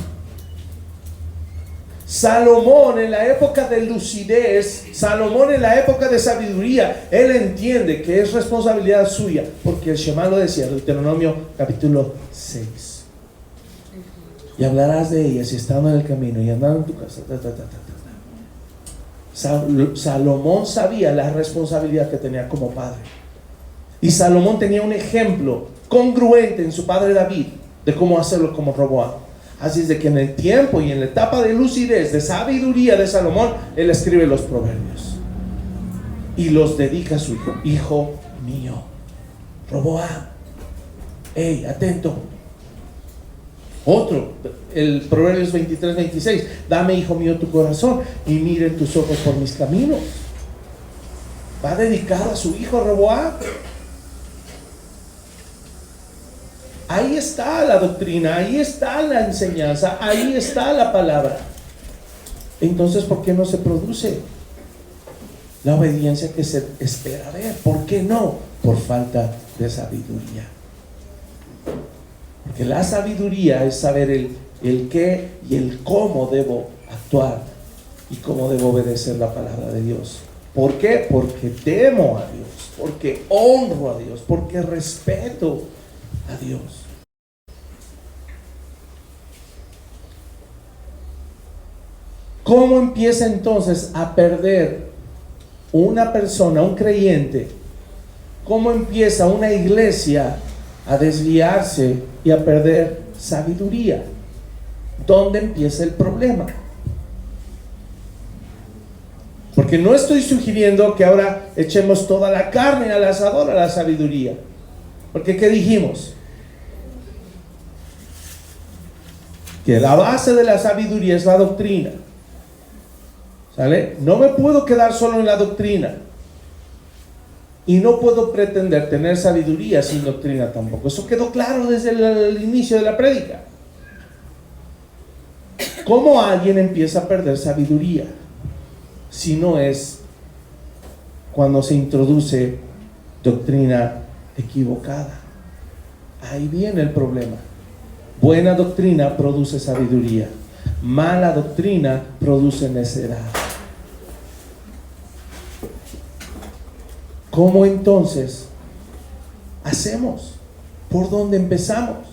Salomón en la época de lucidez, Salomón en la época de sabiduría, él entiende que es responsabilidad suya, porque el Shema lo decía, Deuteronomio capítulo 6. Y hablarás de ellas y estando en el camino y andando en tu casa. Salomón sabía la responsabilidad que tenía como padre. Y Salomón tenía un ejemplo congruente en su padre David de cómo hacerlo como Roboam. Así es de que en el tiempo y en la etapa de lucidez, de sabiduría de Salomón, él escribe los proverbios y los dedica a su hijo. Hijo mío, Roboam, hey, atento. Otro, el Proverbios 23:26, dame, hijo mío, tu corazón y miren tus ojos por mis caminos. Va dedicado a su hijo Roboam. Ahí está la doctrina, ahí está la enseñanza, ahí está la palabra. Entonces, ¿por qué no se produce la obediencia que se espera ver? ¿Por qué no? Por falta de sabiduría. Porque la sabiduría es saber el qué y el cómo debo actuar y cómo debo obedecer la palabra de Dios. ¿Por qué? Porque temo a Dios, porque honro a Dios, porque respeto a Dios. ¿Cómo empieza entonces a perder una persona, un creyente? ¿Cómo empieza una iglesia a desviarse y a perder sabiduría? ¿Dónde empieza el problema? Porque no estoy sugiriendo que ahora echemos toda la carne al asador a la sabiduría. Porque ¿qué dijimos? Que la base de la sabiduría es la doctrina. ¿Sale? No me puedo quedar solo en la doctrina. Y no puedo pretender tener sabiduría sin doctrina tampoco. Eso quedó claro desde el inicio de la prédica. ¿Cómo alguien empieza a perder sabiduría? Si no es cuando se introduce doctrina equivocada. Ahí viene el problema. Buena doctrina produce sabiduría. Mala doctrina produce necedad. ¿Cómo entonces hacemos? ¿Por dónde empezamos?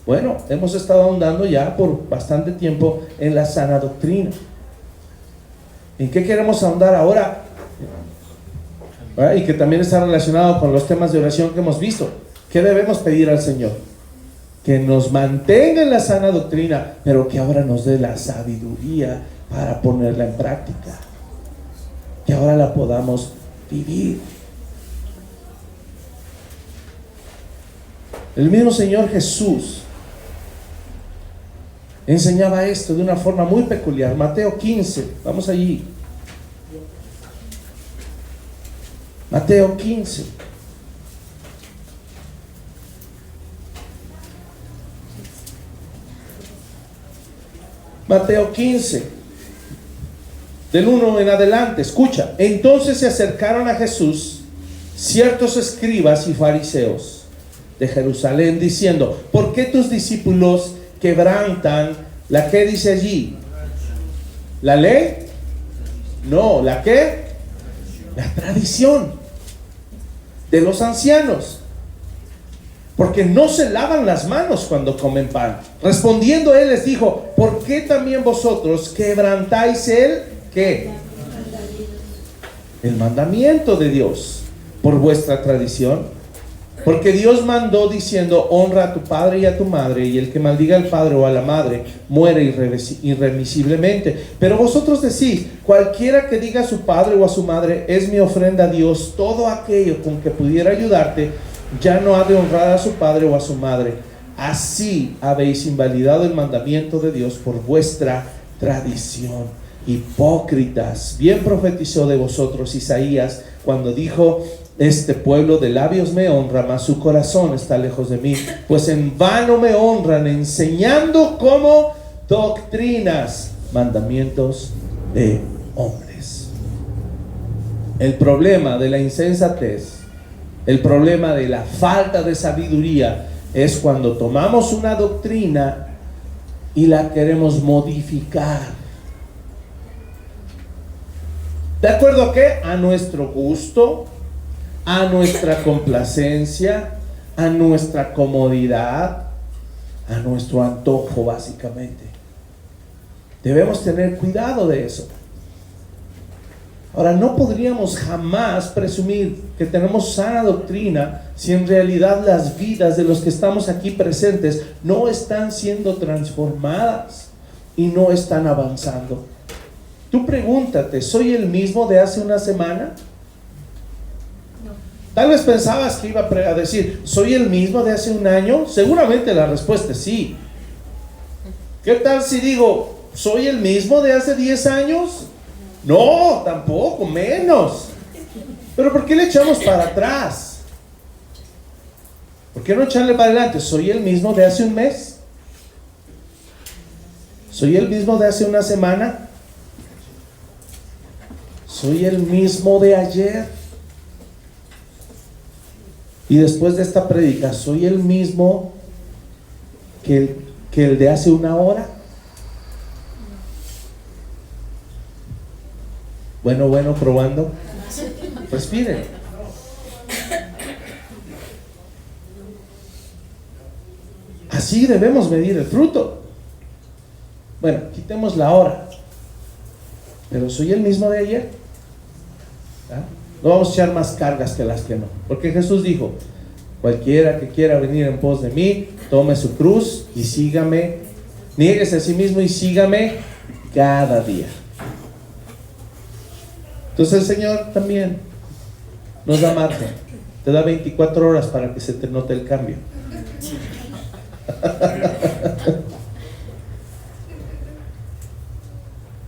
Bueno, hemos estado ahondando ya por bastante tiempo en la sana doctrina. ¿En qué queremos ahondar ahora? Y que también está relacionado con los temas de oración que hemos visto. ¿Qué debemos pedir al Señor? Que nos mantenga en la sana doctrina, pero que ahora nos dé la sabiduría para ponerla en práctica. Que ahora la podamos vivir. El mismo Señor Jesús enseñaba esto de una forma muy peculiar. Mateo 15, vamos allí. Mateo 15. Mateo 15. del 1 en adelante, escucha. Entonces se acercaron a Jesús ciertos escribas y fariseos de Jerusalén, diciendo: ¿por qué tus discípulos quebrantan la que dice allí? ¿La ley? No, ¿la qué? La tradición de los ancianos, porque no se lavan las manos cuando comen pan. Respondiendo él les dijo: ¿por qué también vosotros quebrantáis el qué? El mandamiento de Dios por vuestra tradición. Porque Dios mandó diciendo: honra a tu padre y a tu madre, y el que maldiga al padre o a la madre muere irremisiblemente. Pero vosotros decís: cualquiera que diga a su padre o a su madre, es mi ofrenda a Dios, todo aquello con que pudiera ayudarte, ya no ha de honrar a su padre o a su madre. Así habéis invalidado el mandamiento de Dios por vuestra tradición. Hipócritas, bien profetizó de vosotros Isaías cuando dijo: este pueblo de labios me honra, mas su corazón está lejos de mí, pues en vano me honran, enseñando como doctrinas mandamientos de hombres. El problema de la insensatez, el problema de la falta de sabiduría, es cuando tomamos una doctrina y la queremos modificar. ¿De acuerdo a qué? A nuestro gusto, a nuestra complacencia, a nuestra comodidad, a nuestro antojo, básicamente. Debemos tener cuidado de eso. Ahora, no podríamos jamás presumir que tenemos sana doctrina si en realidad las vidas de los que estamos aquí presentes no están siendo transformadas y no están avanzando. Tú pregúntate: ¿soy el mismo de hace una semana? Tal vez pensabas que iba a decir: ¿soy el mismo de hace un año? Seguramente la respuesta es sí. ¿Qué tal si digo: ¿soy el mismo de hace 10 años? No, tampoco, menos. Pero ¿por qué le echamos para atrás? ¿Por qué no echarle para adelante? ¿Soy el mismo de hace un mes? ¿Soy el mismo de hace una semana? ¿Soy el mismo de ayer? Y después de esta prédica, ¿soy el mismo que el de hace una hora? Bueno, probando. Respiren. Así debemos medir el fruto. Bueno, quitemos la hora. Pero ¿soy el mismo de ayer? ¿Ah? No vamos a echar más cargas que las que no. Porque Jesús dijo: cualquiera que quiera venir en pos de mí, tome su cruz y sígame. Niéguese a sí mismo y sígame cada día. Entonces el Señor también nos da margen. Te da 24 horas para que se te note el cambio.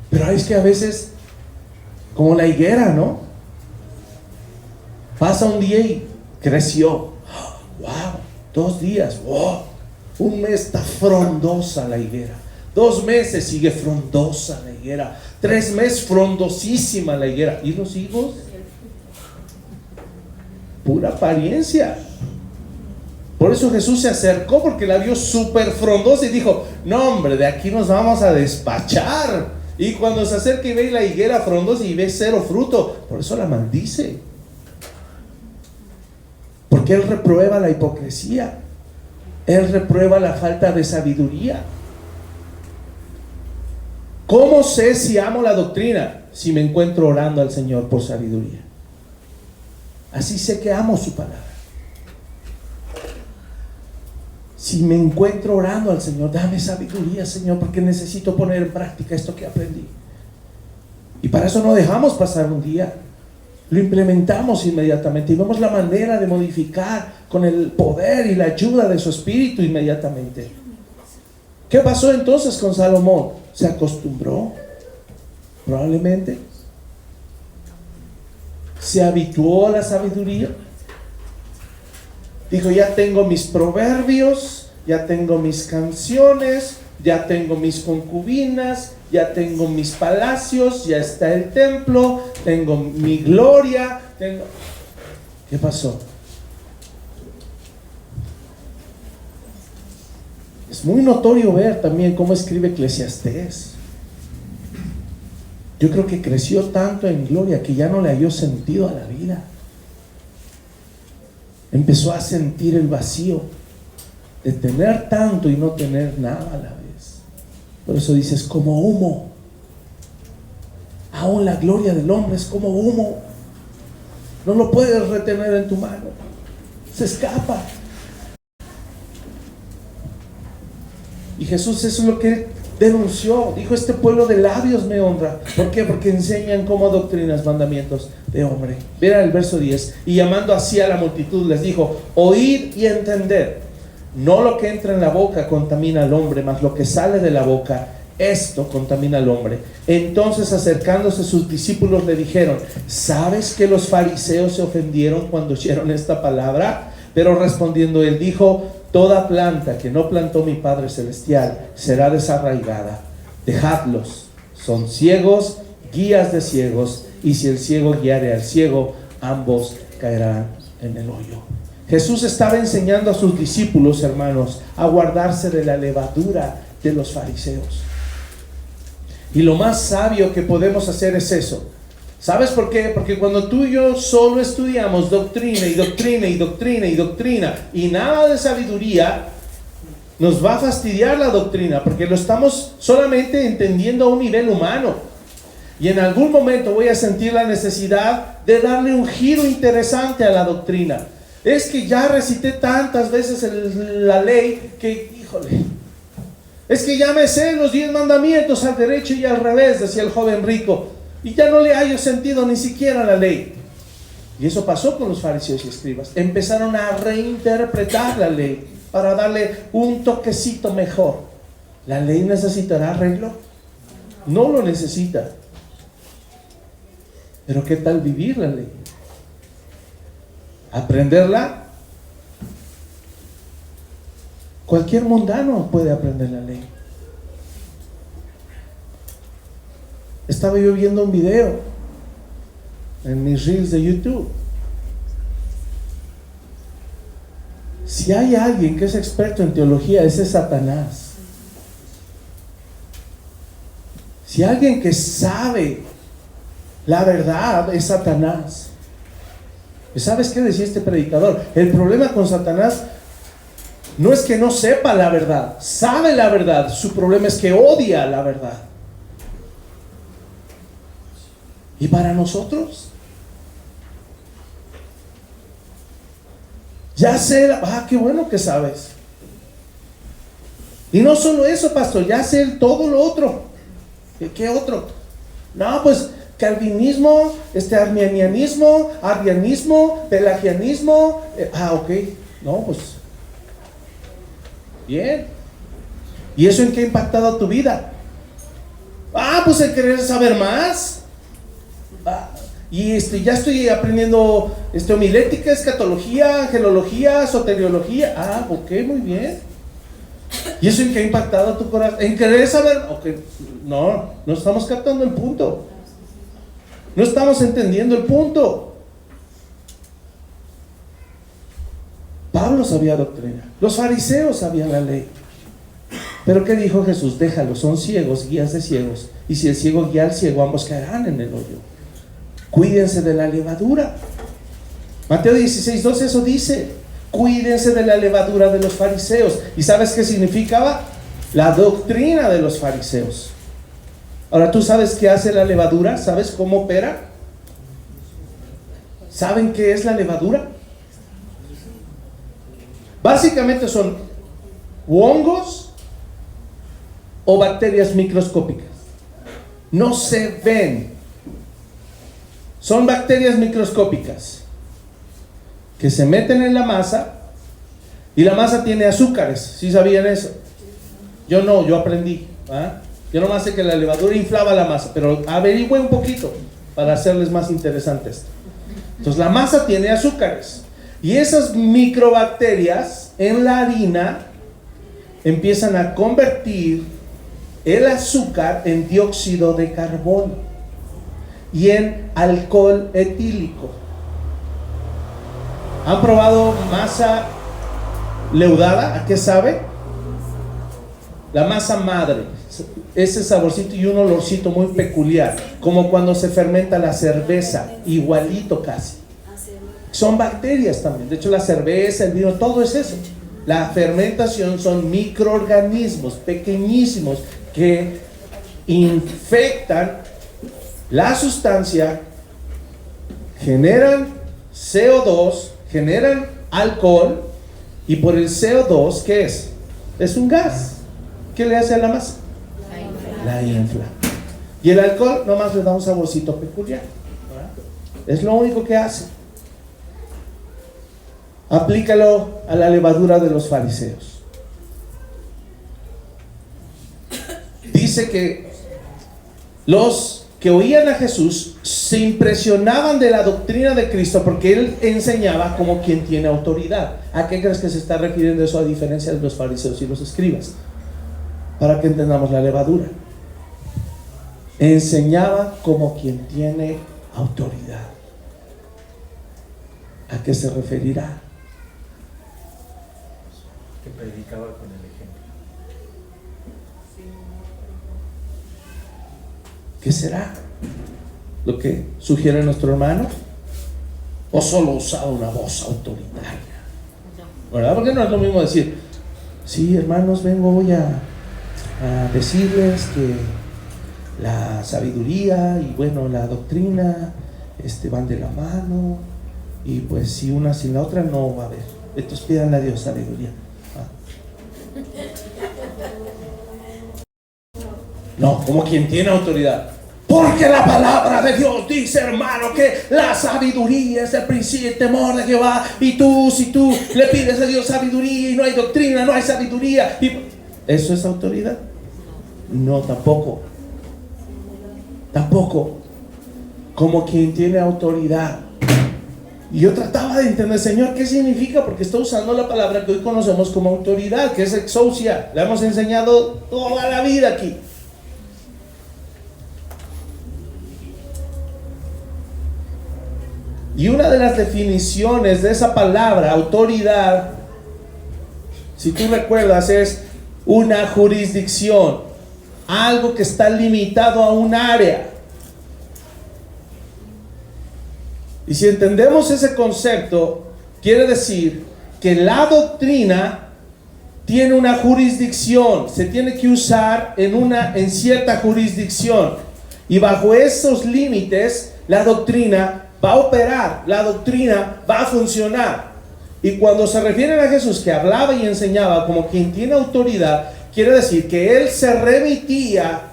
Pero es que a veces, como la higuera, ¿no? Pasa un día y creció. ¡Wow! 2 días. ¡Wow! Un mes está frondosa la higuera. 2 meses sigue frondosa la higuera. 3 meses frondosísima la higuera. ¿Y los higos? Pura apariencia. Por eso Jesús se acercó, porque la vio súper frondosa y dijo: no, hombre, de aquí nos vamos a despachar. Y cuando se acerca y ve la higuera frondosa y ve 0 fruto, por eso la maldice. Porque Él reprueba la hipocresía. Él reprueba la falta de sabiduría. ¿Cómo sé si amo la doctrina? Si me encuentro orando al Señor por sabiduría. Así sé que amo su palabra. Si me encuentro orando al Señor: dame sabiduría, Señor, porque necesito poner en práctica esto que aprendí. Y para eso no dejamos pasar un día. Lo implementamos inmediatamente y vemos la manera de modificar con el poder y la ayuda de su Espíritu inmediatamente. ¿Qué pasó entonces con Salomón? ¿Se acostumbró? Probablemente. ¿Se habituó a la sabiduría? Dijo: ya tengo mis proverbios, ya tengo mis canciones, ya tengo mis concubinas, ya tengo mis palacios, ya está el templo, tengo mi gloria, tengo... ¿Qué pasó? Es muy notorio ver también cómo escribe Eclesiastés. Yo creo que creció tanto en gloria que ya no le halló sentido a la vida. Empezó a sentir el vacío de tener tanto y no tener nada a la vez. Por eso dices, como humo. Aún la gloria del hombre es como humo. No lo puedes retener en tu mano. Se escapa. Y Jesús, eso es lo que él denunció. Dijo, este pueblo de labios me honra. ¿Por qué? Porque enseñan como doctrinas, mandamientos de hombre. Mira el verso 10. Y llamando así a la multitud les dijo, oíd y entended. No lo que entra en la boca contamina al hombre, mas lo que sale de la boca, esto contamina al hombre. Entonces acercándose sus discípulos le dijeron, ¿sabes que los fariseos se ofendieron cuando oyeron esta palabra? Pero respondiendo él dijo, toda planta que no plantó mi Padre Celestial será desarraigada. Dejadlos, son ciegos, guías de ciegos, y si el ciego guiare al ciego, ambos caerán en el hoyo. Jesús estaba enseñando a sus discípulos, hermanos, a guardarse de la levadura de los fariseos. Y lo más sabio que podemos hacer es eso. ¿Sabes por qué? Porque cuando tú y yo solo estudiamos doctrina y doctrina y doctrina y doctrina y nada de sabiduría, nos va a fastidiar la doctrina, porque lo estamos solamente entendiendo a un nivel humano. Y en algún momento voy a sentir la necesidad de darle un giro interesante a la doctrina. Es que ya recité tantas veces la ley que, híjole, es que ya me sé los 10 mandamientos al derecho y al revés, decía el joven rico, y ya no le hallo sentido ni siquiera a la ley. Y eso pasó con los fariseos y escribas. Empezaron a reinterpretar la ley para darle un toquecito mejor. ¿La ley necesitará arreglo? No lo necesita. Pero ¿qué tal vivir la ley? ¿Aprenderla? Cualquier mundano puede aprender la ley. Estaba yo viendo un video en mis reels de YouTube. Si hay alguien que es experto en teología, ese es Satanás. Si hay alguien que sabe la verdad, es Satanás. ¿Sabes qué decía este predicador? El problema con Satanás no es que no sepa la verdad, sabe la verdad. Su problema es que odia la verdad. ¿Y para nosotros? Ya sé, qué bueno que sabes. Y no solo eso, pastor, ya sé todo lo otro. ¿Qué otro? No, pues calvinismo, arminianismo, arrianismo, pelagianismo. Ok, no, pues bien. ¿Y eso en qué ha impactado tu vida? Pues el querer saber más. Y ya estoy aprendiendo homilética, escatología, angelología, soteriología. Ok, muy bien. ¿Y eso en qué ha impactado tu corazón? En querer saber. Okay. No estamos captando el punto. No estamos entendiendo el punto. Pablo sabía doctrina. Los fariseos sabían la ley. Pero ¿qué dijo Jesús? Déjalos, son ciegos, guías de ciegos. Y si el ciego guía al ciego, ambos caerán en el hoyo. Cuídense de la levadura. Mateo 16:12 eso dice. Cuídense de la levadura de los fariseos. ¿Y sabes qué significaba? La doctrina de los fariseos. Ahora, ¿tú sabes qué hace la levadura? ¿Sabes cómo opera? ¿Saben qué es la levadura? Básicamente son hongos o bacterias microscópicas. No se ven. Son bacterias microscópicas que se meten en la masa, y la masa tiene azúcares. ¿Sí sabían eso? Yo no, yo aprendí. Yo nomás sé que la levadura inflaba la masa, pero averigüé un poquito para hacerles más interesante esto. Entonces la masa tiene azúcares, y esas microbacterias en la harina empiezan a convertir el azúcar en dióxido de carbono y en alcohol etílico. ¿Han probado masa leudada? ¿A qué sabe? La masa madre, ese saborcito y un olorcito muy peculiar, como cuando se fermenta la cerveza, igualito casi. Son bacterias también. De hecho, la cerveza, el vino, todo es eso. La fermentación son microorganismos pequeñísimos que infectan la sustancia, generan CO2, generan alcohol, y por el CO2, ¿qué es? Es un gas. ¿Qué le hace a la masa? La infla. Y el alcohol nomás le da un saborcito peculiar, ¿verdad? Es lo único que hace. Aplícalo a la levadura de los fariseos. Dice que los que oían a Jesús se impresionaban de la doctrina de Cristo porque Él enseñaba como quien tiene autoridad. ¿A qué crees que se está refiriendo eso, a diferencia de los fariseos y los escribas? Para que entendamos la levadura. Enseñaba como quien tiene autoridad. ¿A qué se referirá? Que predicaba con el ejemplo. ¿Qué será lo que sugiere nuestro hermano? ¿O solo usaba una voz autoritaria? ¿Verdad? Porque no es lo mismo decir: sí, hermanos, vengo hoy a decirles que la sabiduría y bueno, la doctrina van de la mano, y pues si una sin la otra no va a haber. Entonces pídanle a Dios sabiduría. No, como quien tiene autoridad. Porque la palabra de Dios dice, hermano, que la sabiduría es el principio, el temor de Jehová. Y tú, si tú le pides a Dios sabiduría y no hay doctrina, no hay sabiduría, ¿eso es autoridad? No, tampoco. Tampoco. Como quien tiene autoridad. Y yo trataba de entender, Señor, ¿qué significa? Porque está usando la palabra que hoy conocemos como autoridad, que es exousia. La hemos enseñado toda la vida aquí. Y una de las definiciones de esa palabra, autoridad, si tú recuerdas, es una jurisdicción, algo que está limitado a un área. Y si entendemos ese concepto, quiere decir que la doctrina tiene una jurisdicción, se tiene que usar en cierta jurisdicción, y bajo esos límites la doctrina va a operar, la doctrina va a funcionar. Y cuando se refieren a Jesús que hablaba y enseñaba como quien tiene autoridad, quiere decir que Él se remitía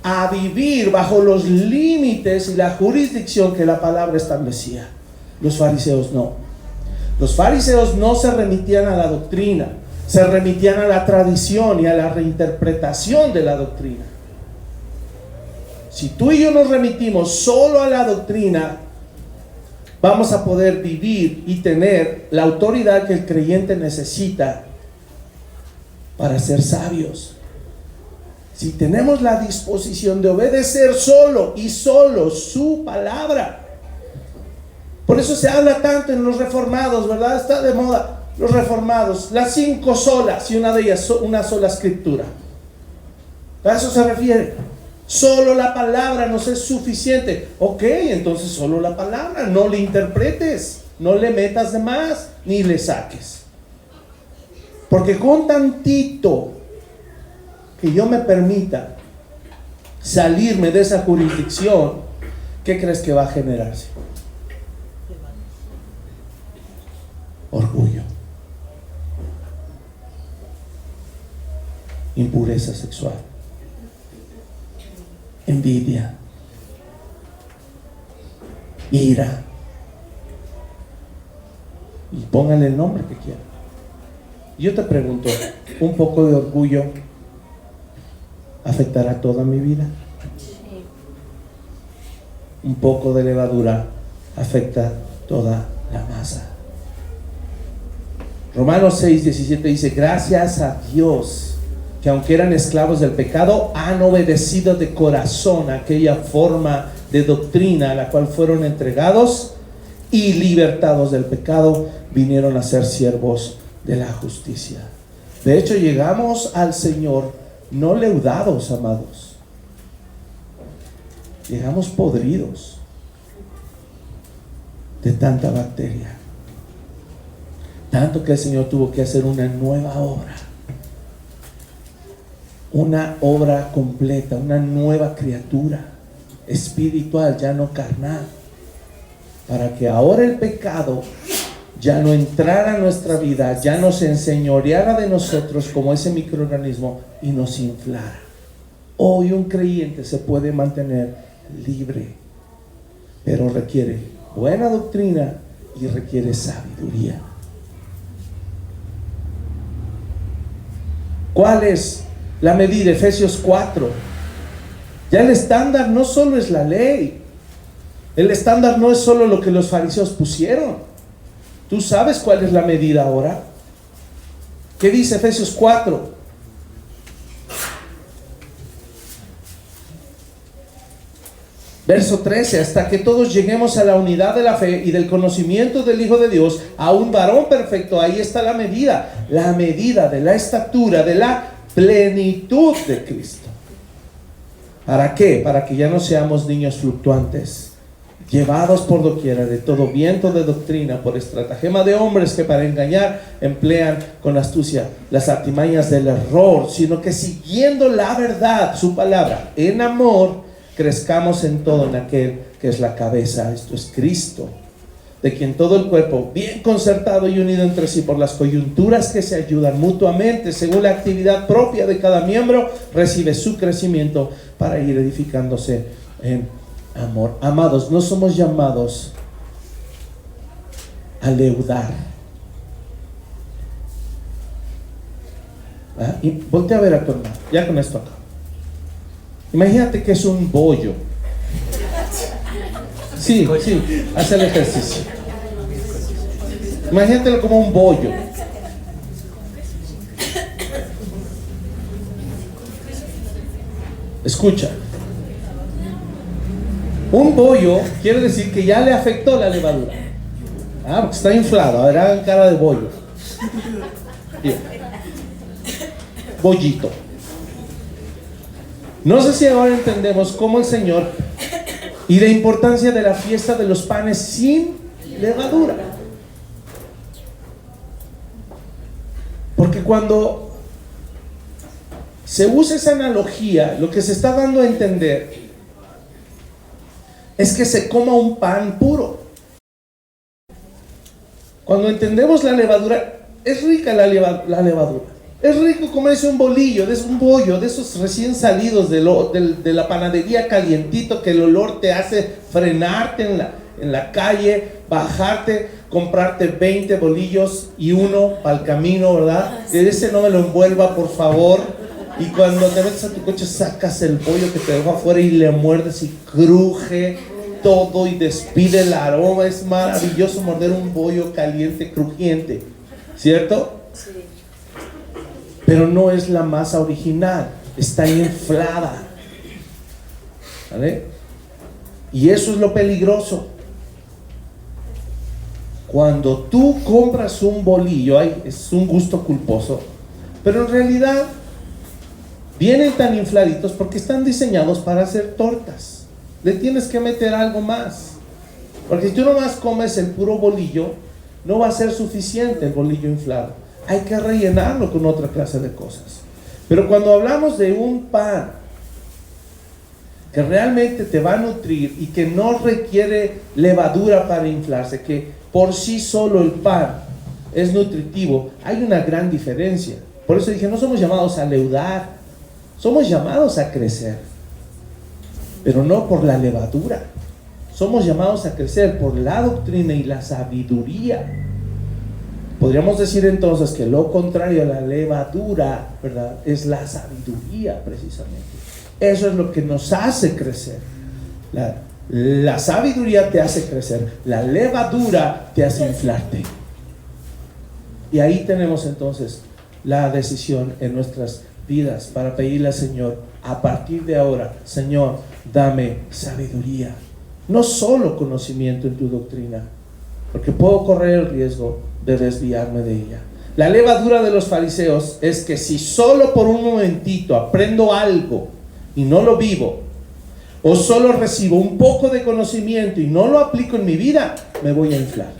a vivir bajo los límites y la jurisdicción que la palabra establecía. Los fariseos no. Los fariseos no se remitían a la doctrina, se remitían a la tradición y a la reinterpretación de la doctrina. Si tú y yo nos remitimos solo a la doctrina, vamos a poder vivir y tener la autoridad que el creyente necesita para ser sabios. Si tenemos la disposición de obedecer solo y solo su palabra. Por eso se habla tanto en los reformados, ¿verdad? Está de moda los reformados, las 5 solas, y una de ellas una sola escritura. A eso se refiere. Solo la palabra nos es suficiente. Ok, entonces solo la palabra, no le interpretes, no le metas de más, ni le saques. Porque con tantito que yo me permita salirme de esa jurisdicción, ¿qué crees que va a generarse? Orgullo, impureza sexual, envidia, ira, y póngale el nombre que quiera. Yo te pregunto, ¿un poco de orgullo afectará toda mi vida? Un poco de levadura afecta toda la masa. Romanos 6:17 dice: gracias a Dios que aunque eran esclavos del pecado, han obedecido de corazón aquella forma de doctrina a la cual fueron entregados, y libertados del pecado, vinieron a ser siervos de la justicia. De hecho, llegamos al Señor no leudados, amados. Llegamos podridos de tanta bacteria. Tanto que el Señor tuvo que hacer una nueva obra. Una obra completa, una nueva criatura espiritual, ya no carnal. Para que ahora el pecado ya no entrara a nuestra vida, ya no se enseñoreara de nosotros como ese microorganismo y nos inflara. Hoy un creyente se puede mantener libre, pero requiere buena doctrina y requiere sabiduría. ¿Cuál es la medida? Efesios 4. Ya el estándar no solo es la ley. El estándar no es solo lo que los fariseos pusieron. ¿Tú sabes cuál es la medida ahora? ¿Qué dice Efesios 4? Verso 13, hasta que todos lleguemos a la unidad de la fe y del conocimiento del Hijo de Dios, a un varón perfecto. Ahí está la medida de la estatura, de la plenitud de Cristo. ¿Para qué? Para que ya no seamos niños fluctuantes, llevados por doquiera de todo viento de doctrina, por estratagema de hombres que para engañar emplean con astucia las artimañas del error, sino que siguiendo la verdad, su palabra, en amor, crezcamos en todo en aquel que es la cabeza, esto es Cristo, de quien todo el cuerpo, bien concertado y unido entre sí por las coyunturas que se ayudan mutuamente, según la actividad propia de cada miembro, recibe su crecimiento para ir edificándose en amor. Amados, no somos llamados a leudar. Y voltea a ver a tu hermano, ya con esto acá. Imagínate que es un bollo. Sí, haz el ejercicio. Imagínatelo como un bollo. Escucha. Un bollo quiere decir que ya le afectó la levadura. Porque está inflado. A ver, hagan cara de bollo. Bien. Bollito. No sé si ahora entendemos cómo el Señor y la importancia de la fiesta de los panes sin levadura. Porque cuando se usa esa analogía, lo que se está dando a entender es que se coma un pan puro. Cuando entendemos la levadura, es rica la levadura. Es rico comerse un bolillo, un bollo, de esos recién salidos de la panadería calientito, que el olor te hace frenarte en la calle, bajarte, comprarte 20 bolillos y uno para el camino, ¿verdad? Que ese no me lo envuelva, por favor. Y cuando te metes a tu coche, sacas el bollo que te dejó afuera y le muerdes y cruje todo y despide el aroma. Es maravilloso morder un bollo caliente, crujiente, ¿cierto? Sí. Pero no es la masa original, está inflada, ¿vale? Y eso es lo peligroso. Cuando tú compras un bolillo, es un gusto culposo, pero en realidad vienen tan infladitos porque están diseñados para hacer tortas. Le tienes que meter algo más, porque si tú nomás comes el puro bolillo, no va a ser suficiente el bolillo inflado. Hay que rellenarlo con otra clase de cosas. Pero cuando hablamos de un pan que realmente te va a nutrir y que no requiere levadura para inflarse, que por sí solo el pan es nutritivo, hay una gran diferencia. Por eso dije, no somos llamados a leudar, somos llamados a crecer, pero no por la levadura. Somos llamados a crecer por la doctrina y la sabiduría. Podríamos decir entonces que lo contrario a la levadura, ¿verdad?, es la sabiduría precisamente. Eso es lo que nos hace crecer. La sabiduría te hace crecer, la levadura te hace inflarte. Y ahí tenemos entonces la decisión en nuestras vidas para pedirle al Señor, a partir de ahora, Señor, dame sabiduría, no solo conocimiento en tu doctrina, porque puedo correr el riesgo de desviarme de ella. La levadura de los fariseos es que si solo por un momentito aprendo algo y no lo vivo, o solo recibo un poco de conocimiento y no lo aplico en mi vida, me voy a inflar.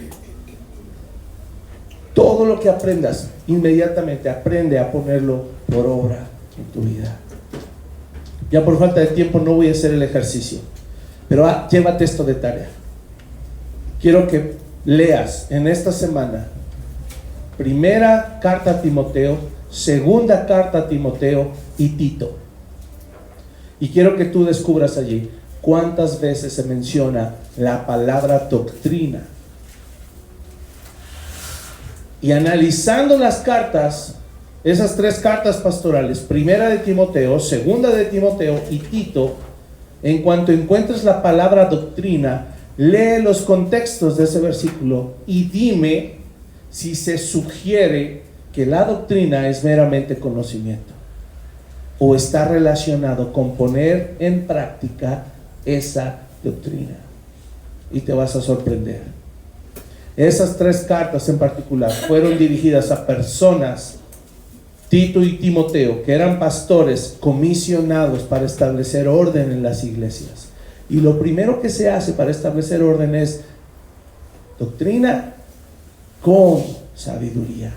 Todo lo que aprendas, inmediatamente aprende a ponerlo por obra en tu vida. Ya por falta de tiempo no voy a hacer el ejercicio, pero llévate esto de tarea. Quiero que leas en esta semana primera carta a Timoteo, segunda carta a Timoteo y Tito. Y quiero que tú descubras allí cuántas veces se menciona la palabra doctrina. Y analizando las cartas, esas tres cartas pastorales, primera de Timoteo, segunda de Timoteo y Tito, en cuanto encuentres la palabra doctrina, lee los contextos de ese versículo y dime si se sugiere que la doctrina es meramente conocimiento o está relacionado con poner en práctica esa doctrina, y te vas a sorprender. Esas tres cartas en particular fueron dirigidas a personas, Tito y Timoteo, que eran pastores comisionados para establecer orden en las iglesias. Y lo primero que se hace para establecer orden es doctrina con sabiduría,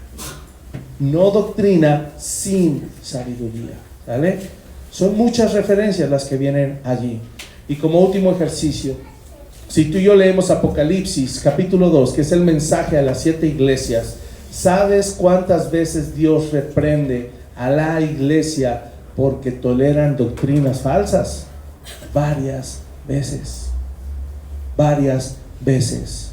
no doctrina sin sabiduría. ¿Vale? Son muchas referencias las que vienen allí. Y como último ejercicio, si tú y yo leemos Apocalipsis capítulo 2, que es el mensaje a las 7 iglesias, ¿sabes cuántas veces Dios reprende a la iglesia porque toleran doctrinas falsas? Varias veces. Varias veces.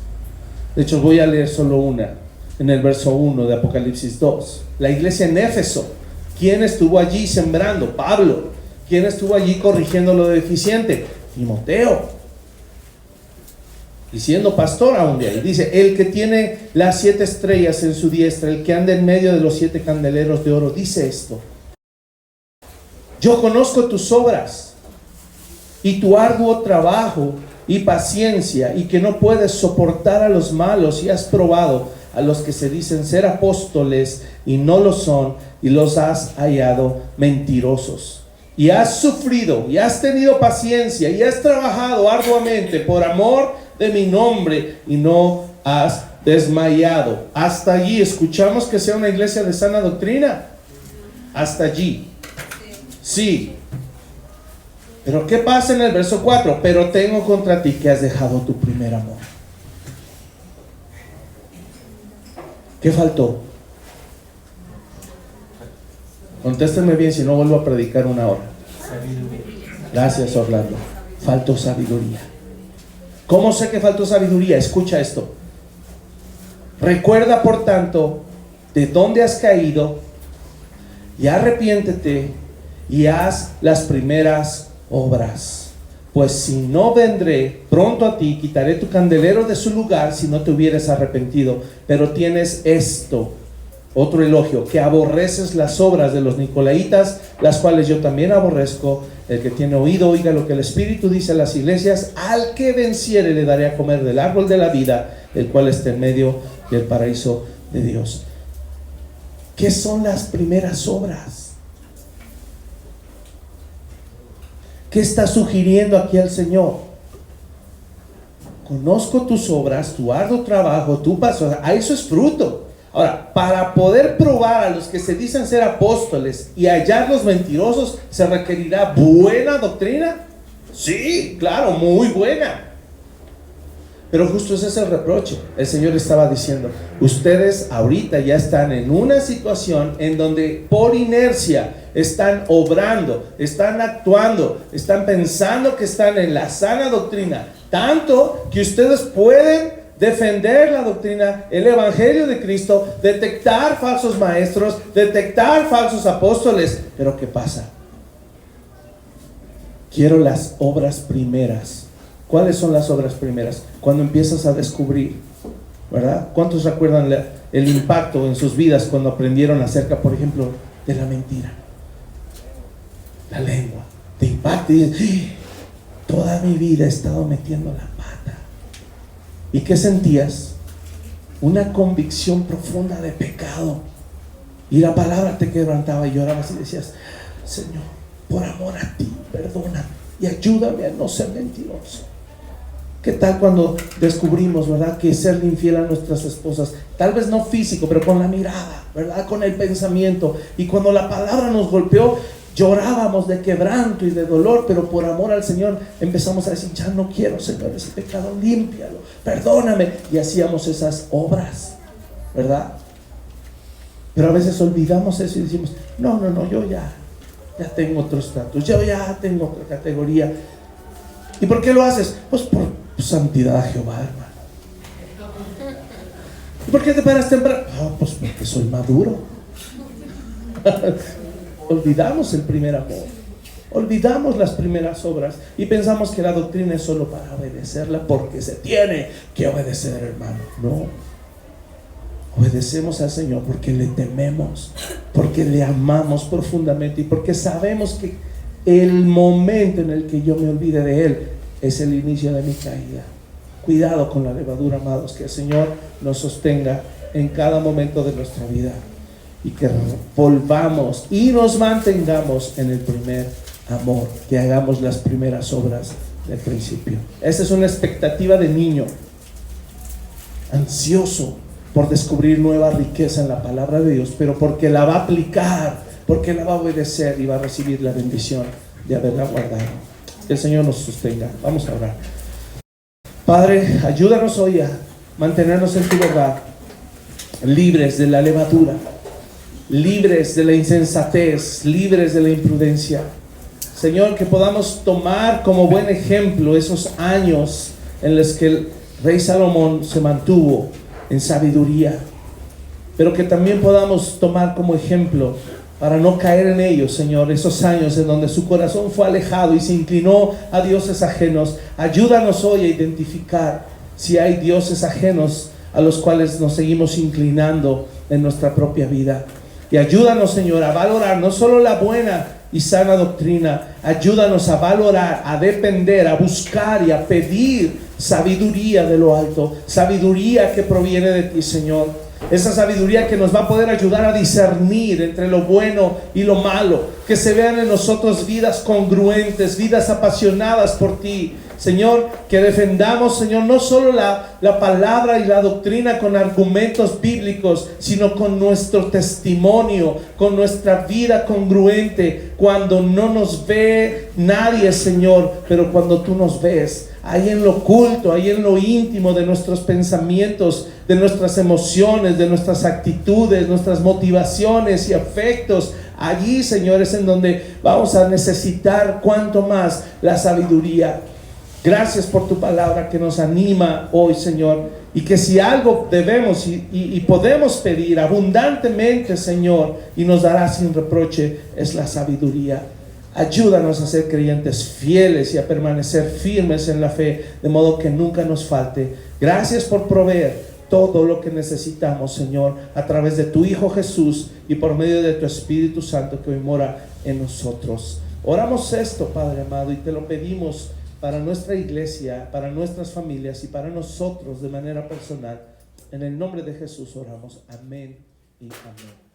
De hecho, voy a leer solo una, en el verso 1 de Apocalipsis 2. La iglesia en Éfeso, ¿quién estuvo allí sembrando? Pablo. ¿Quién estuvo allí corrigiendo lo deficiente? Timoteo. Y siendo pastor aún de ahí. Dice, el que tiene las 7 estrellas en su diestra, el que anda en medio de los 7 candeleros de oro, dice esto: yo conozco tus obras y tu arduo trabajo y paciencia, y que no puedes soportar a los malos, y has probado a los que se dicen ser apóstoles y no lo son, y los has hallado mentirosos. Y has sufrido, y has tenido paciencia, y has trabajado arduamente por amor de mi nombre, y no has desmayado. Hasta allí, ¿escuchamos que sea una iglesia de sana doctrina? Hasta allí. Sí. Pero ¿qué pasa en el verso 4? Pero tengo contra ti que has dejado tu primer amor. ¿Qué faltó? Contéstenme bien, si no vuelvo a predicar una hora. Sabiduría. Gracias, Orlando. Faltó sabiduría. ¿Cómo sé que faltó sabiduría? Escucha esto. Recuerda, por tanto, de dónde has caído, y arrepiéntete y haz las primeras obras. Pues si no, vendré pronto a ti, quitaré tu candelero de su lugar si no te hubieras arrepentido. Pero tienes esto, otro elogio, que aborreces las obras de los nicolaitas, las cuales yo también aborrezco. El que tiene oído, oiga lo que el Espíritu dice a las iglesias. Al que venciere le daré a comer del árbol de la vida, el cual está en medio del paraíso de Dios. ¿Qué son las primeras obras? ¿Qué está sugiriendo aquí el Señor? Conozco tus obras, tu arduo trabajo, tu paso. A eso es fruto. Ahora, para poder probar a los que se dicen ser apóstoles y hallar los mentirosos, ¿se requerirá buena doctrina? Sí, claro, muy buena. Pero justo ese es el reproche. El Señor estaba diciendo, ustedes ahorita ya están en una situación en donde por inercia están obrando, están actuando, están pensando que están en la sana doctrina, tanto que ustedes pueden defender la doctrina, el evangelio de Cristo, detectar falsos maestros, detectar falsos apóstoles. Pero ¿qué pasa? Quiero las obras primeras. ¿Cuáles son las obras primeras? Cuando empiezas a descubrir, ¿verdad? ¿Cuántos recuerdan el impacto en sus vidas cuando aprendieron acerca, por ejemplo, de la mentira? La lengua te impacta y dices, toda mi vida he estado metiendo la pata. ¿Y qué sentías? Una convicción profunda de pecado. Y la palabra te quebrantaba y llorabas y decías, Señor, por amor a ti, perdona y ayúdame a no ser mentiroso. ¿Qué tal cuando descubrimos, verdad, que ser infiel a nuestras esposas, tal vez no físico, pero con la mirada, verdad, con el pensamiento? Y cuando la palabra nos golpeó, llorábamos de quebranto y de dolor, pero por amor al Señor empezamos a decir, ya no quiero, Señor, ese pecado, límpialo, perdóname. Y hacíamos esas obras, ¿verdad? Pero a veces olvidamos eso y decimos, no, yo ya tengo otro estatus, yo ya tengo otra categoría. ¿Y por qué lo haces? Pues por santidad a Jehová, hermano. ¿Y por qué te paras temprano? Pues porque soy maduro. Olvidamos el primer amor, olvidamos las primeras obras y pensamos que la doctrina es solo para obedecerla porque se tiene que obedecer, hermano. No, obedecemos al Señor porque le tememos, porque le amamos profundamente y porque sabemos que el momento en el que yo me olvide de Él es el inicio de mi caída. Cuidado con la levadura, amados, que el Señor nos sostenga en cada momento de nuestra vida y que volvamos y nos mantengamos en el primer amor, que hagamos las primeras obras del principio. Esta es una expectativa de niño ansioso por descubrir nueva riqueza en la palabra de Dios, pero porque la va a aplicar, porque la va a obedecer y va a recibir la bendición de haberla guardado. Que el Señor nos sostenga. Vamos a orar. Padre, ayúdanos hoy a mantenernos en tu verdad, libres de la levadura, libres de la insensatez, libres de la imprudencia. Señor, que podamos tomar como buen ejemplo esos años en los que el rey Salomón se mantuvo en sabiduría, pero que también podamos tomar como ejemplo para no caer en ellos, Señor, esos años en donde su corazón fue alejado y se inclinó a dioses ajenos. Ayúdanos hoy a identificar si hay dioses ajenos a los cuales nos seguimos inclinando en nuestra propia vida. Y ayúdanos, Señor, a valorar no solo la buena y sana doctrina, ayúdanos a valorar, a depender, a buscar y a pedir sabiduría de lo alto, sabiduría que proviene de ti, Señor. Esa sabiduría que nos va a poder ayudar a discernir entre lo bueno y lo malo, que se vean en nosotros vidas congruentes, vidas apasionadas por ti, Señor, que defendamos, Señor, no solo la palabra y la doctrina con argumentos bíblicos, sino con nuestro testimonio, con nuestra vida congruente, cuando no nos ve nadie, Señor, pero cuando tú nos ves, ahí en lo oculto, ahí en lo íntimo de nuestros pensamientos, de nuestras emociones, de nuestras actitudes, nuestras motivaciones y afectos. Allí, Señor, es en donde vamos a necesitar cuanto más la sabiduría. Gracias por tu palabra que nos anima hoy, Señor, y que si algo debemos y podemos pedir abundantemente, Señor, y nos dará sin reproche, es la sabiduría. Ayúdanos a ser creyentes fieles y a permanecer firmes en la fe, de modo que nunca nos falte. Gracias por proveer todo lo que necesitamos, Señor, a través de tu Hijo Jesús y por medio de tu Espíritu Santo que hoy mora en nosotros. Oramos esto, Padre amado, y te lo pedimos para nuestra iglesia, para nuestras familias y para nosotros de manera personal. En el nombre de Jesús oramos. Amén y amén.